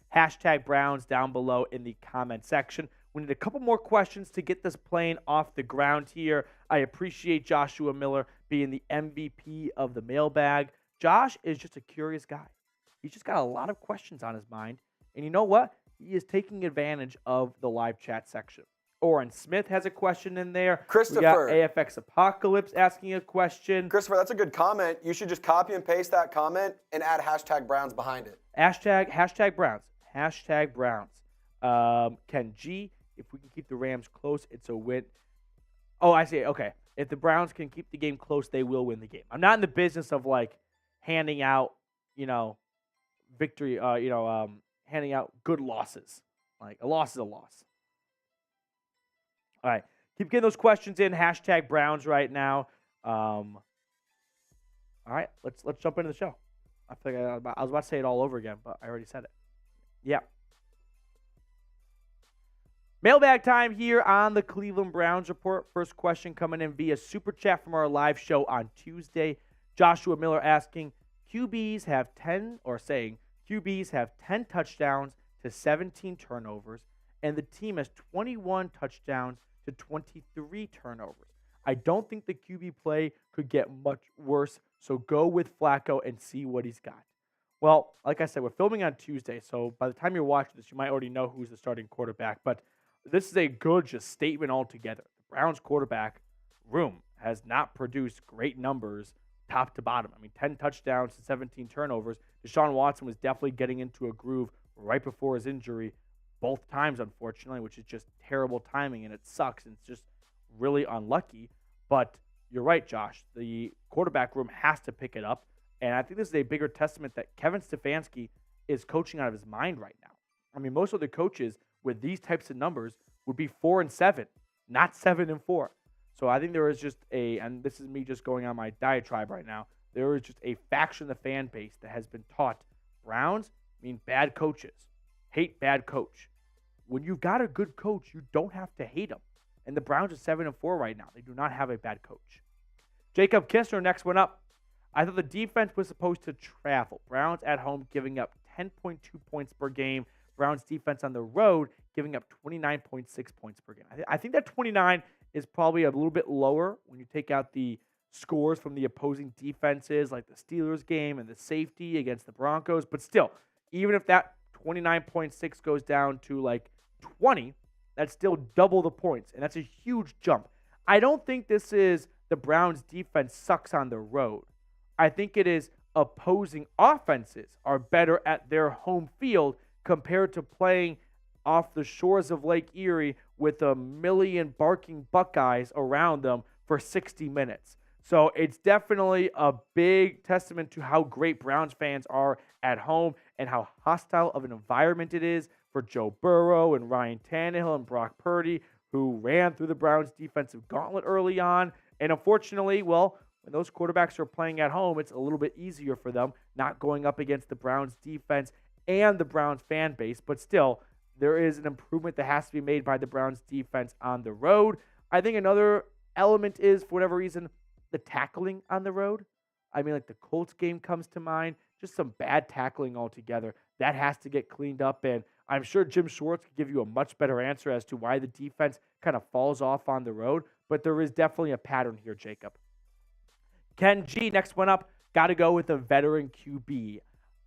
#Browns down below in the comment section. We need a couple more questions to get this plane off the ground here. I appreciate Joshua Miller being the MVP of the mailbag. Josh is just a curious guy. He's just got a lot of questions on his mind. And you know what? He is taking advantage of the live chat section. Oren Smith has a question in there. Christopher. We got AFX Apocalypse asking a question. Christopher, that's a good comment. You should just copy and paste that comment and add #Browns behind it. Hashtag Browns. Ken G, if we can keep the Rams close, it's a win. Oh, I see. Okay. If the Browns can keep the game close, they will win the game. I'm not in the business of like handing out, victory, handing out good losses. Like a loss is a loss. All right. Keep getting those questions in. Hashtag Browns right now. All right. Let's jump into the show. I think I was about to say it all over again, but I already said it. Yeah. Mailbag time here on the Cleveland Browns Report. First question coming in via Super Chat from our live show on Tuesday. Joshua Miller asking, QBs have 10 touchdowns to 17 turnovers, and the team has 21 touchdowns to 23 turnovers. I don't think the QB play could get much worse, so go with Flacco and see what he's got. Well, like I said, we're filming on Tuesday, so by the time you're watching this, you might already know who's the starting quarterback, but this is a good just statement altogether. The Browns quarterback room has not produced great numbers top to bottom. I mean, 10 touchdowns to 17 turnovers. Deshaun Watson was definitely getting into a groove right before his injury both times, unfortunately, which is just terrible timing, and it sucks, and it's just really unlucky. But you're right, Josh. The quarterback room has to pick it up, and I think this is a bigger testament that Kevin Stefanski is coaching out of his mind right now. I mean, most of the coaches with these types of numbers would be 4-7, not 7-4. So I think there is just and this is me just going on my diatribe right now, there is just a faction of the fan base that has been taught Browns mean bad coaches. Hate bad coach. When you've got a good coach, you don't have to hate him. And the Browns are 7-4 right now. They do not have a bad coach. Jacob Kistner, next one up. I thought the defense was supposed to travel. Browns at home giving up 10.2 points per game. Browns defense on the road giving up 29.6 points per game. I think that 29 is probably a little bit lower when you take out the scores from the opposing defenses like the Steelers game and the safety against the Broncos. But still, even if that 29.6 goes down to like 20, that's still double the points, and that's a huge jump. I don't think this is the Browns defense sucks on the road. I think it is opposing offenses are better at their home field compared to playing off the shores of Lake Erie with a million barking Buckeyes around them for 60 minutes. So it's definitely a big testament to how great Browns fans are at home and how hostile of an environment it is for Joe Burrow and Ryan Tannehill and Brock Purdy, who ran through the Browns' defensive gauntlet early on. And unfortunately, well, when those quarterbacks are playing at home, it's a little bit easier for them, not going up against the Browns' defense and the Browns fan base. But still, there is an improvement that has to be made by the Browns defense on the road. I think another element is, for whatever reason, the tackling on the road. I mean, like the Colts game comes to mind, just some bad tackling altogether. That has to get cleaned up, and I'm sure Jim Schwartz could give you a much better answer as to why the defense kind of falls off on the road, but there is definitely a pattern here, Jacob. Ken G, next one up, got to go with a veteran QB.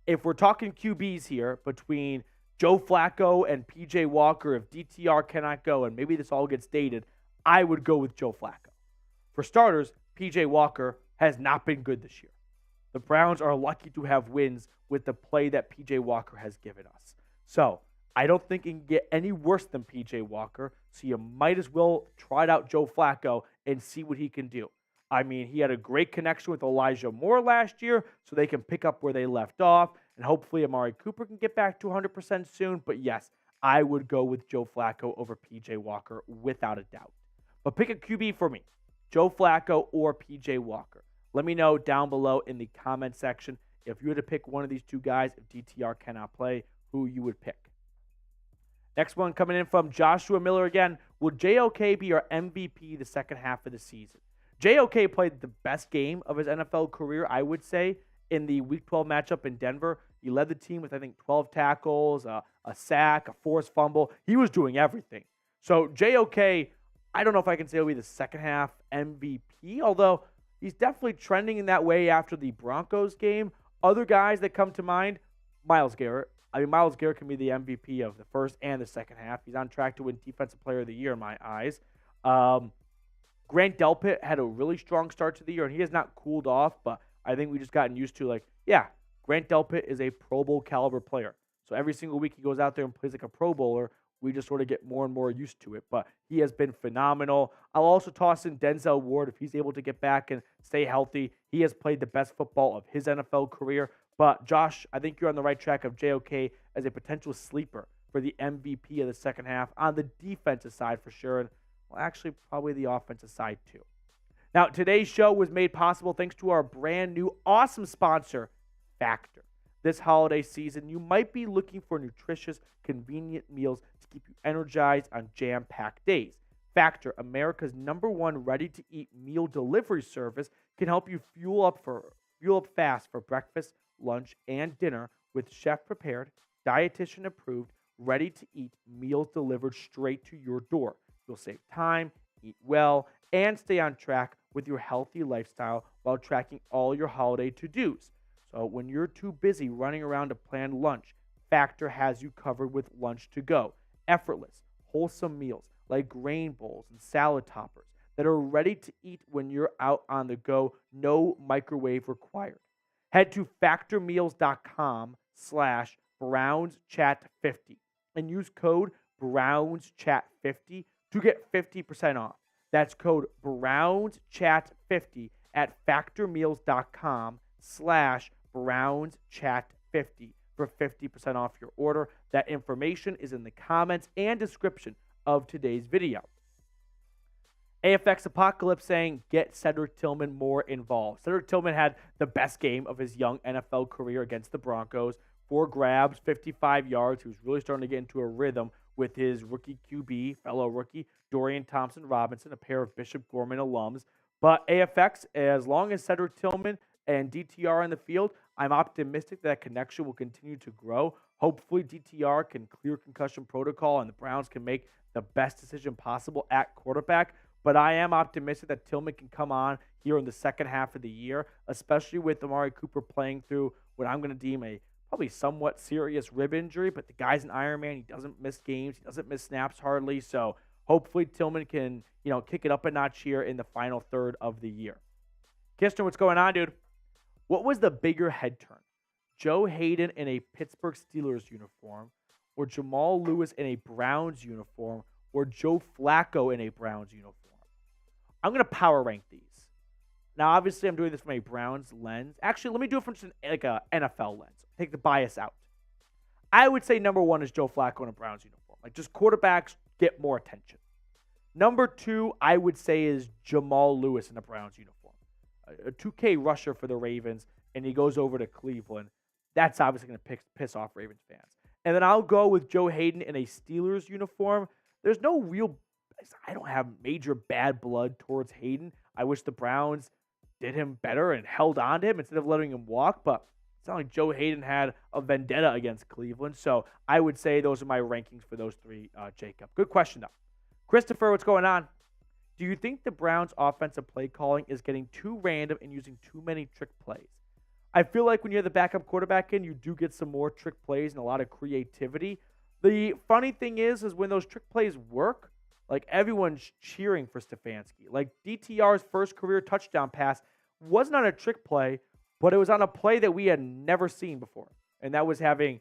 If we're talking QBs here between Joe Flacco and PJ Walker, if DTR cannot go, and maybe this all gets dated, I would go with Joe Flacco. For starters, PJ Walker has not been good this year. The Browns are lucky to have wins with the play that PJ Walker has given us. So I don't think it can get any worse than PJ Walker, so you might as well try out Joe Flacco and see what he can do. I mean, he had a great connection with Elijah Moore last year, so they can pick up where they left off, and hopefully Amari Cooper can get back to 100% soon. But yes, I would go with Joe Flacco over PJ Walker without a doubt. But pick a QB for me, Joe Flacco or PJ Walker. Let me know down below in the comment section if you were to pick one of these two guys, if DTR cannot play, who you would pick. Next one coming in from Joshua Miller again. Will JOK be our MVP the second half of the season? JOK played the best game of his NFL career, I would say, in the Week 12 matchup in Denver. He led the team with, I think, 12 tackles, a sack, a forced fumble. He was doing everything. So JOK, I don't know if I can say he'll be the second half MVP, although he's definitely trending in that way after the Broncos game. Other guys that come to mind, Myles Garrett. I mean, Myles Garrett can be the MVP of the first and the second half. He's on track to win Defensive Player of the Year in my eyes. Grant Delpit had a really strong start to the year, and he has not cooled off, but I think we just gotten used to, Grant Delpit is a Pro Bowl caliber player. So every single week he goes out there and plays like a Pro Bowler, we just sort of get more and more used to it. But he has been phenomenal. I'll also toss in Denzel Ward if he's able to get back and stay healthy. He has played the best football of his NFL career. But Josh, I think you're on the right track of JOK as a potential sleeper for the MVP of the second half on the defensive side for sure. And well, actually, probably the offensive side too. Now, today's show was made possible thanks to our brand new awesome sponsor, Factor. This holiday season, you might be looking for nutritious, convenient meals to keep you energized on jam-packed days. Factor, America's #1 ready-to-eat meal delivery service, can help you fuel up fast for breakfast, lunch, and dinner with chef-prepared, dietitian-approved, ready-to-eat meals delivered straight to your door. You'll save time, eat well, and stay on track with your healthy lifestyle while tracking all your holiday to-dos. So when you're too busy running around to plan lunch, Factor has you covered with lunch to go. Effortless, wholesome meals like grain bowls and salad toppers that are ready to eat when you're out on the go. No microwave required. Head to factormeals.com/BrownsChat50 and use code BrownsChat50 to get 50% off. That's code BrownsChat50 at factormeals.com/BrownsChat50 for 50% off your order. That information is in the comments and description of today's video. AFX Apocalypse saying, get Cedric Tillman more involved. Cedric Tillman had the best game of his young NFL career against the Broncos. 4 grabs, 55 yards. He was really starting to get into a rhythm with his rookie QB, fellow rookie, Dorian Thompson-Robinson, a pair of Bishop Gorman alums. But AFX, as long as Cedric Tillman and DTR in the field, I'm optimistic that connection will continue to grow. Hopefully DTR can clear concussion protocol and the Browns can make the best decision possible at quarterback. But I am optimistic that Tillman can come on here in the second half of the year, especially with Amari Cooper playing through what I'm going to deem a probably somewhat serious rib injury. But the guy's an Iron Man. He doesn't miss games. He doesn't miss snaps hardly. So hopefully Tillman can, kick it up a notch here in the final third of the year. Kistner, what's going on, dude? What was the bigger head turn? Joe Hayden in a Pittsburgh Steelers uniform, or Jamal Lewis in a Browns uniform, or Joe Flacco in a Browns uniform? I'm going to power rank these. Now, obviously, I'm doing this from a Browns lens. Actually, let me do it from just an NFL lens. Take the bias out. I would say number 1 is Joe Flacco in a Browns uniform. Just quarterbacks get more attention. Number 2, I would say, is Jamal Lewis in a Browns uniform. A 2K rusher for the Ravens, and he goes over to Cleveland. That's obviously going to piss off Ravens fans. And then I'll go with Joe Hayden in a Steelers uniform. There's no real... I don't have major bad blood towards Hayden. I wish the Browns did him better and held on to him instead of letting him walk, but it's not like Joe Hayden had a vendetta against Cleveland, so I would say those are my rankings for those 3, Jacob. Good question, though. Christopher, what's going on? Do you think the Browns' offensive play calling is getting too random and using too many trick plays? I feel like when you have the backup quarterback in, you do get some more trick plays and a lot of creativity. The funny thing is when those trick plays work, everyone's cheering for Stefanski. DTR's first career touchdown pass wasn't on a trick play, but it was on a play that we had never seen before. And that was having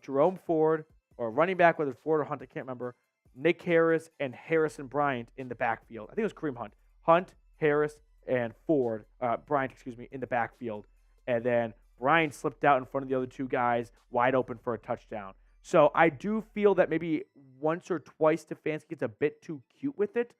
Jerome Ford, or running back, whether Ford or Hunt, I can't remember, Nick Harris and Harrison Bryant in the backfield. I think it was Kareem Hunt. Hunt, Harris, and Bryant, in the backfield. And then Bryant slipped out in front of the other 2 guys, wide open for a touchdown. So I do feel that maybe once or twice Stefanski gets a bit too cute with it.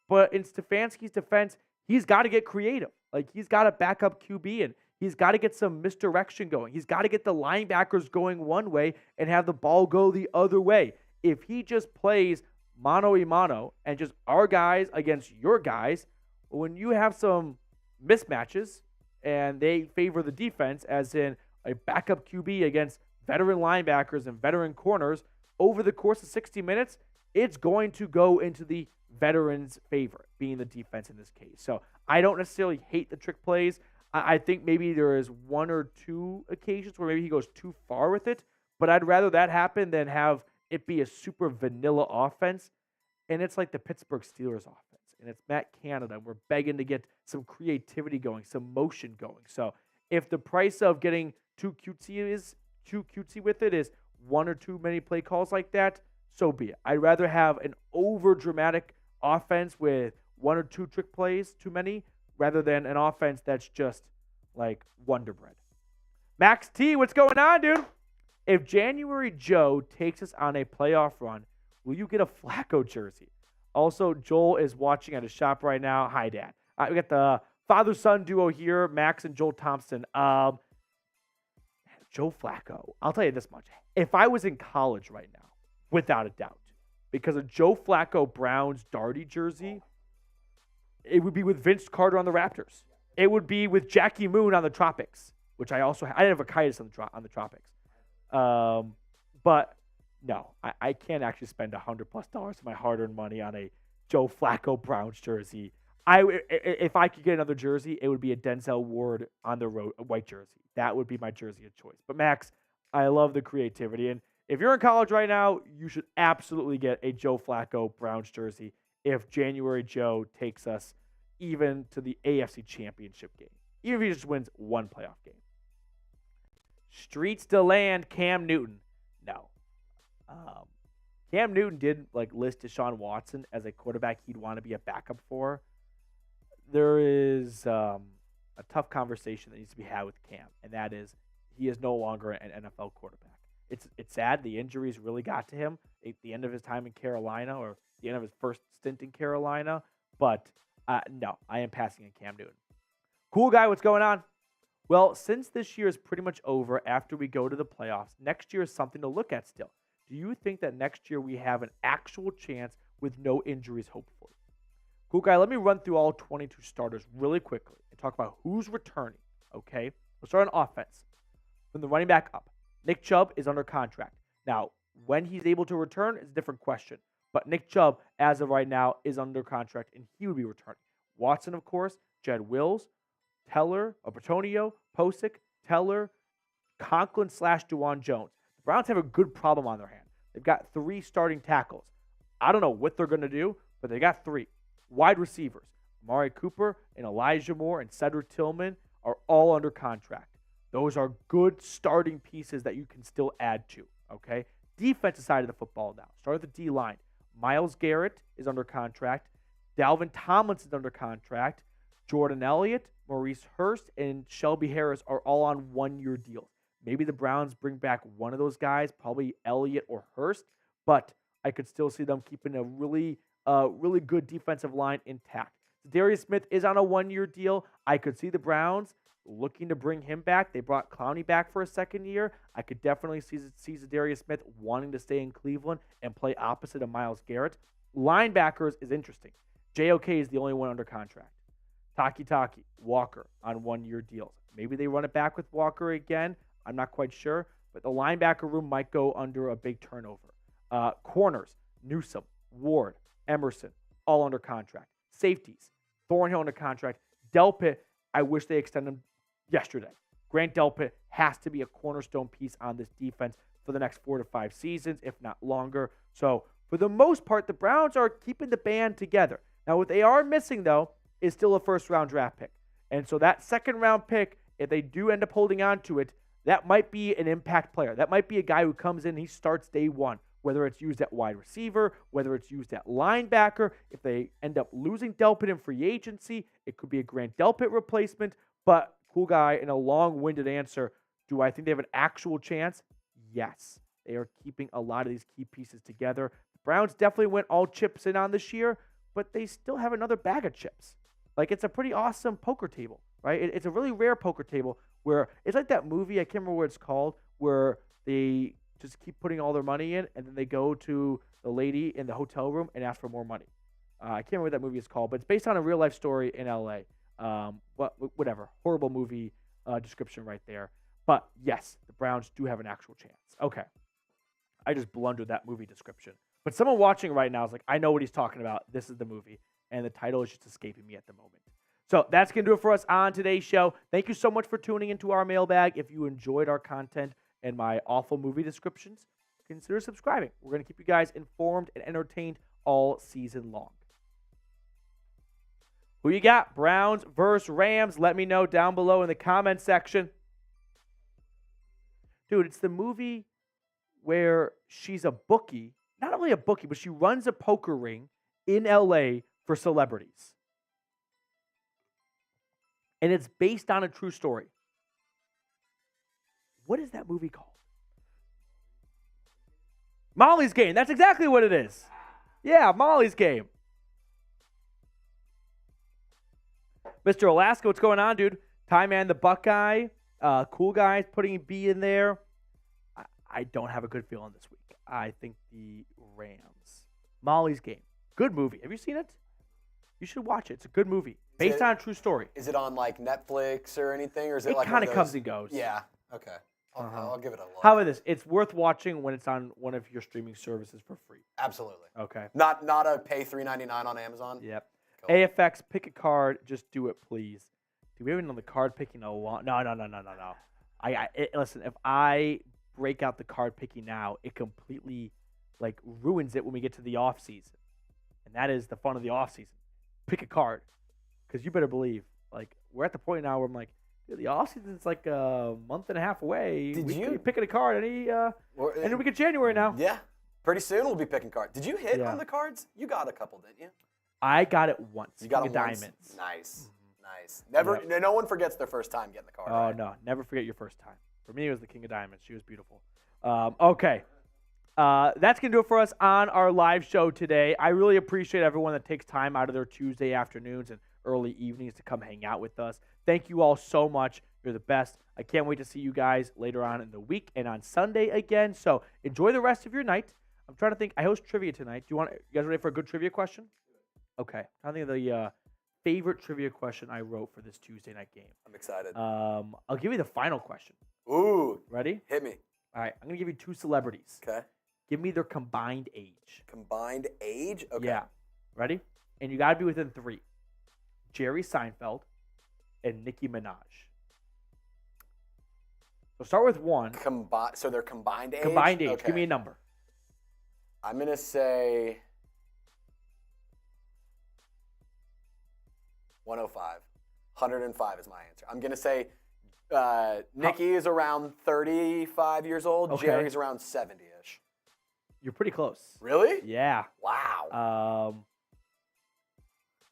But in Stefanski's defense, he's got to get creative. He's got to back up QB, and he's got to get some misdirection going. He's got to get the linebackers going one way and have the ball go the other way. If he just plays mano-a-mano and just our guys against your guys, when you have some mismatches and they favor the defense, as in a backup QB against veteran linebackers and veteran corners, over the course of 60 minutes, it's going to go into the veterans' favor, being the defense in this case. So I don't necessarily hate the trick plays. I think maybe there is 1 or 2 occasions where maybe he goes too far with it, but I'd rather that happen than have it be a super vanilla offense. And it's like the Pittsburgh Steelers offense, and it's Matt Canada, and we're begging to get some creativity going, some motion going. So if the price of getting too cutesy with it is one or two many play calls like that, so be it. I'd rather have an over-dramatic offense with one or two trick plays, too many, rather than an offense that's just like Wonder Bread. Max T, what's going on, dude? If January Joe takes us on a playoff run, will you get a Flacco jersey? Also, Joel is watching at a shop right now. Hi, Dad. We got the father-son duo here, Max and Joel Thompson. Joe Flacco, I'll tell you this much. If I was in college right now, without a doubt, because a Joe Flacco Browns Darty jersey, it would be with Vince Carter on the Raptors. It would be with Jackie Moon on the Tropics, which I didn't have a Kitus on the Tropics. But no, I can't actually spend $100+ of my hard-earned money on a Joe Flacco Browns jersey. If I could get another jersey, it would be a Denzel Ward on the road, a white jersey. That would be my jersey of choice. But Max, I love the creativity. And if you're in college right now, you should absolutely get a Joe Flacco Browns jersey if January Joe takes us even to the AFC Championship game. Even if he just wins one playoff game. Streets to land, Cam Newton. No. Cam Newton did list Deshaun Watson as a quarterback he'd want to be a backup for. There is a tough conversation that needs to be had with Cam, and that is he is no longer an NFL quarterback. It's sad. The injuries really got to him at the end of his time in Carolina or the end of his first stint in Carolina. But no, I am passing on Cam Newton. Cool guy, what's going on? Well, since this year is pretty much over after we go to the playoffs, next year is something to look at still. Do you think that next year we have an actual chance with no injuries, hopefully? Cool guy, let me run through all 22 starters really quickly and talk about who's returning, okay? We'll start on offense. From the running back up, Nick Chubb is under contract. Now, when he's able to return is a different question. But Nick Chubb, as of right now, is under contract, and he would be returning. Watson, of course, Jed Wills, Teller, Bertonio, Posick, Teller, Conklin / DeJuan Jones. The Browns have a good problem on their hand. They've got 3 starting tackles. I don't know what they're going to do, but they got 3. Wide receivers, Amari Cooper and Elijah Moore and Cedric Tillman are all under contract. Those are good starting pieces that you can still add to, okay? Defensive side of the football now. Start at the D-line. Myles Garrett is under contract. Dalvin Tomlinson is under contract. Jordan Elliott, Maurice Hurst, and Shelby Harris are all on one-year deals. Maybe the Browns bring back one of those guys, probably Elliott or Hurst, but I could still see them keeping a really good defensive line intact. Za'Darius Smith is on a one-year deal. I could see the Browns looking to bring him back. They brought Clowney back for a second year. I could definitely see Za'Darius Smith wanting to stay in Cleveland and play opposite of Myles Garrett. Linebackers is interesting. JOK is the only one under contract. Taki, Walker on one-year deals. Maybe they run it back with Walker again. I'm not quite sure. But the linebacker room might go under a big turnover. Corners, Newsome, Ward, Emerson, all under contract. Safeties, Thornhill under contract. Delpit, I wish they extended him yesterday. Grant Delpit has to be a cornerstone piece on this defense for the next 4 to 5 seasons, if not longer. So, for the most part, the Browns are keeping the band together. Now, what they are missing, though, is still a first-round draft pick. And so that second-round pick, if they do end up holding on to it, that might be an impact player. That might be a guy who comes in and he starts day one, whether it's used at wide receiver, whether it's used at linebacker. If they end up losing Delpit in free agency, it could be a Grant Delpit replacement. But, cool guy, in a long-winded answer, do I think they have an actual chance? Yes. They are keeping a lot of these key pieces together. The Browns definitely went all chips in on this year, but they still have another bag of chips. It's a pretty awesome poker table, right? It's a really rare poker table where it's like that movie, I can't remember what it's called, where they just keep putting all their money in and then they go to the lady in the hotel room and ask for more money. I can't remember what that movie is called, but it's based on a real-life story in L.A. Whatever. Horrible movie description right there. But, yes, the Browns do have an actual chance. Okay. I just blundered that movie description. But someone watching right now is like, I know what he's talking about. This is the movie. And the title is just escaping me at the moment. So that's going to do it for us on today's show. Thank you so much for tuning into our mailbag. If you enjoyed our content and my awful movie descriptions, consider subscribing. We're going to keep you guys informed and entertained all season long. Who you got? Browns versus Rams? Let me know down below in the comment section. Dude, it's the movie where she's a bookie, not only a bookie, but she runs a poker ring in LA for celebrities. And it's based on a true story. What is that movie called? Molly's Game. That's exactly what it is. Yeah, Molly's Game. Mr. Alaska, what's going on, dude? Ty Man, the Buckeye. Cool guys putting a B in there. I don't have a good feeling this week. I think the Rams. Molly's Game. Good movie. Have you seen it? You should watch it. It's a good movie. Based on a true story. Is it on like Netflix or anything? Or is it like kind of comes and goes. Yeah. Okay. I'll give it a look. How about this? It's worth watching when it's on one of your streaming services for free. Absolutely. Okay. Not a pay $3.99 on Amazon? Yep. Cool. AFX, pick a card. Just do it, please. Do we haven't done the card picking a lot? No. Listen, if I break out the card picking now, it completely ruins it when we get to the off season. And that is the fun of the off season. Pick a card. Because you better believe, we're at the point now where I'm like, dude, the off season's like a month and a half away. We're picking a card any week of January now. Yeah. Pretty soon we'll be picking cards. Did you hit on the cards? You got a couple, didn't you? I got it once. You got King it of once? Diamonds. Nice. Nice. No one forgets their first time getting the card. Oh, right? no. Never forget your first time. For me, it was the King of Diamonds. She was beautiful. Okay. That's going to do it for us on our live show today. I really appreciate everyone that takes time out of their Tuesday afternoons and early evenings to come hang out with us. Thank you all so much. You're the best. I can't wait to see you guys later on in the week and on Sunday again. So enjoy the rest of your night. I'm trying to think. I host trivia tonight. You guys ready for a good trivia question? Okay. I think of the favorite trivia question I wrote for this Tuesday night game. I'm excited. I'll give you the final question. Ooh. Ready? Hit me. All right. I'm going to give you two celebrities. Okay. Give me their combined age. Combined age? Okay. Yeah. Ready? And you got to be within three. Jerry Seinfeld and Nicki Minaj. So start with one. So they're combined age? Combined age. Okay. Give me a number. I'm going to say 105. 105 is my answer. I'm going to say Nicki is around 35 years old. Okay. Jerry's around 70-ish. You're pretty close. Really? Yeah. Wow.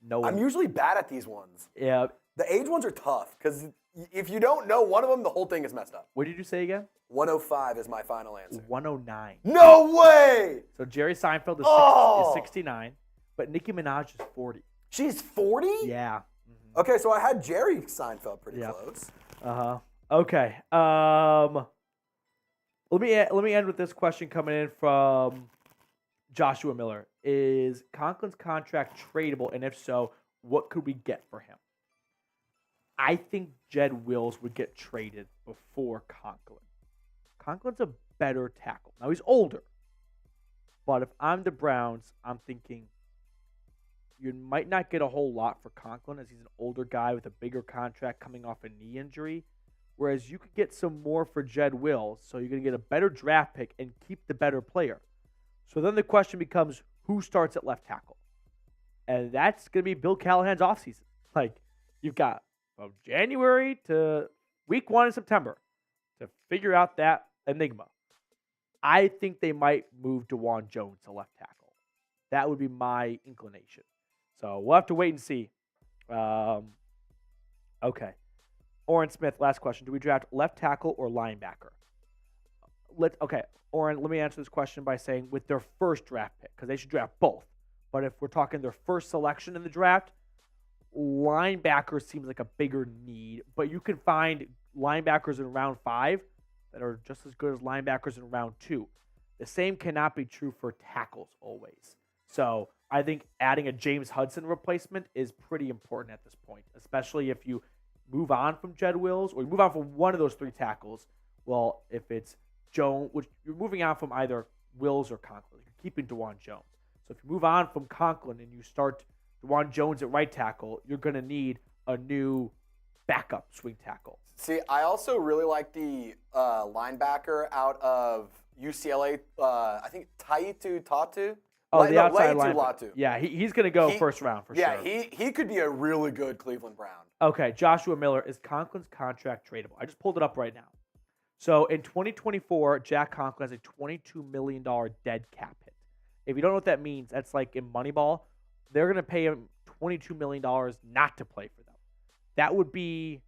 No one. I'm usually bad at these ones. Yeah. The age ones are tough because if you don't know one of them, the whole thing is messed up. What did you say again? 105 is my final answer. 109. No way! So Jerry Seinfeld is 69, but Nicki Minaj is 40. She's 40? Yeah. Mm-hmm. Okay, so I had Jerry Seinfeld pretty close. Okay. Let me end with this question coming in from Joshua Miller. Is Conklin's contract tradable, and if so, what could we get for him? I think Jed Wills would get traded before Conklin. Conklin's a better tackle. Now, he's older. But if I'm the Browns, I'm thinking you might not get a whole lot for Conklin as he's an older guy with a bigger contract coming off a knee injury. Whereas you could get some more for Jed Wills, so you're going to get a better draft pick and keep the better player. So then the question becomes, who starts at left tackle? And that's going to be Bill Callahan's offseason. You've got from January to week 1 in September to figure out that enigma. I think they might move DeJuan Jones to left tackle. That would be my inclination. So we'll have to wait and see. Okay. Oren Smith, last question. Do we draft left tackle or linebacker? Okay, Oren, let me answer this question by saying with their first draft pick, because they should draft both. But if we're talking their first selection in the draft, linebacker seems like a bigger need. But you can find linebackers in round 5 that are just as good as linebackers in round 2. The same cannot be true for tackles always. So I think adding a James Hudson replacement is pretty important at this point, especially if you move on from Jed Wills or you move on from one of those 3 tackles. Well, if it's Jones, which you're moving on from either Wills or Conklin, you're keeping DeJuan Jones. So if you move on from Conklin and you start DeJuan Jones at right tackle, you're going to need a new backup swing tackle. See, I also really like the linebacker out of UCLA. I think Taitu Tatu. The outside linebacker. Yeah, he's going to go first round for sure. Yeah, he could be a really good Cleveland Brown. Okay, Joshua Miller, is Conklin's contract tradable? I just pulled it up right now. So in 2024, Jack Conklin has a $22 million dead cap hit. If you don't know what that means, that's like in Moneyball, they're going to pay him $22 million not to play for them. That would be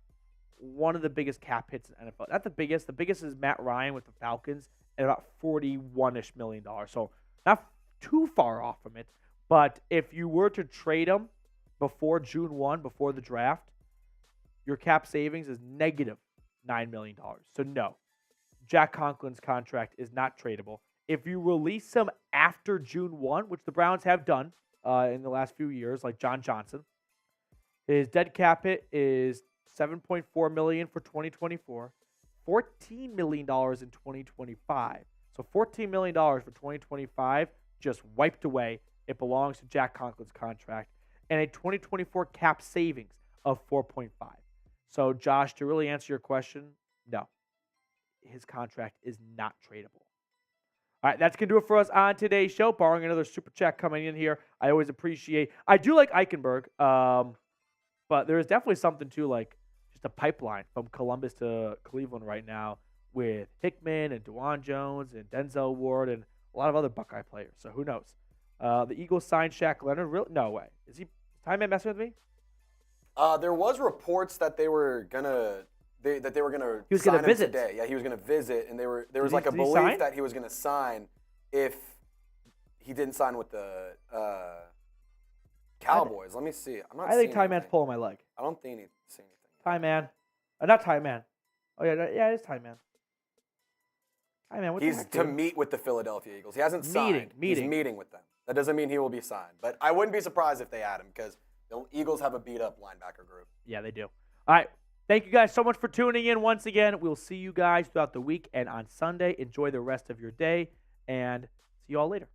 one of the biggest cap hits in NFL. Not the biggest. The biggest is Matt Ryan with the Falcons at about $41-ish million. So not too far off from it. But if you were to trade him before June 1, before the draft, your cap savings is negative $9 million. So no, Jack Conklin's contract is not tradable. If you release him after June 1, which the Browns have done in the last few years, like John Johnson, his dead cap hit is $7.4 million for 2024, $14 million in 2025. So $14 million for 2025 just wiped away. It belongs to Jack Conklin's contract, and a 2024 cap savings of 4.5. So, Josh, to really answer your question, no, his contract is not tradable. All right, that's going to do it for us on today's show, barring another super chat coming in here. I always appreciate. I do like Eichenberg, but there is definitely something to like just a pipeline from Columbus to Cleveland right now with Hickman and DeJuan Jones and Denzel Ward and a lot of other Buckeye players. So who knows? The Eagles signed Shaq Leonard. Really? No way. Is Time Man messing with me? There was reports that they were gonna He was going to visit today. Yeah, he was going to visit, and there was like a belief that he was going to sign if he didn't sign with the Cowboys. Let me see. I think Ty Man's pulling my leg. I don't think he's seeing anything. Ty Man, not Ty Man. Oh yeah, it is Ty Man. Ty Man, what the heck? He's to meet with the Philadelphia Eagles. He hasn't signed. He's meeting with them. That doesn't mean he will be signed, but I wouldn't be surprised if they add him because the Eagles have a beat-up linebacker group. Yeah, they do. All right. Thank you guys so much for tuning in once again. We'll see you guys throughout the week and on Sunday. Enjoy the rest of your day, and see you all later.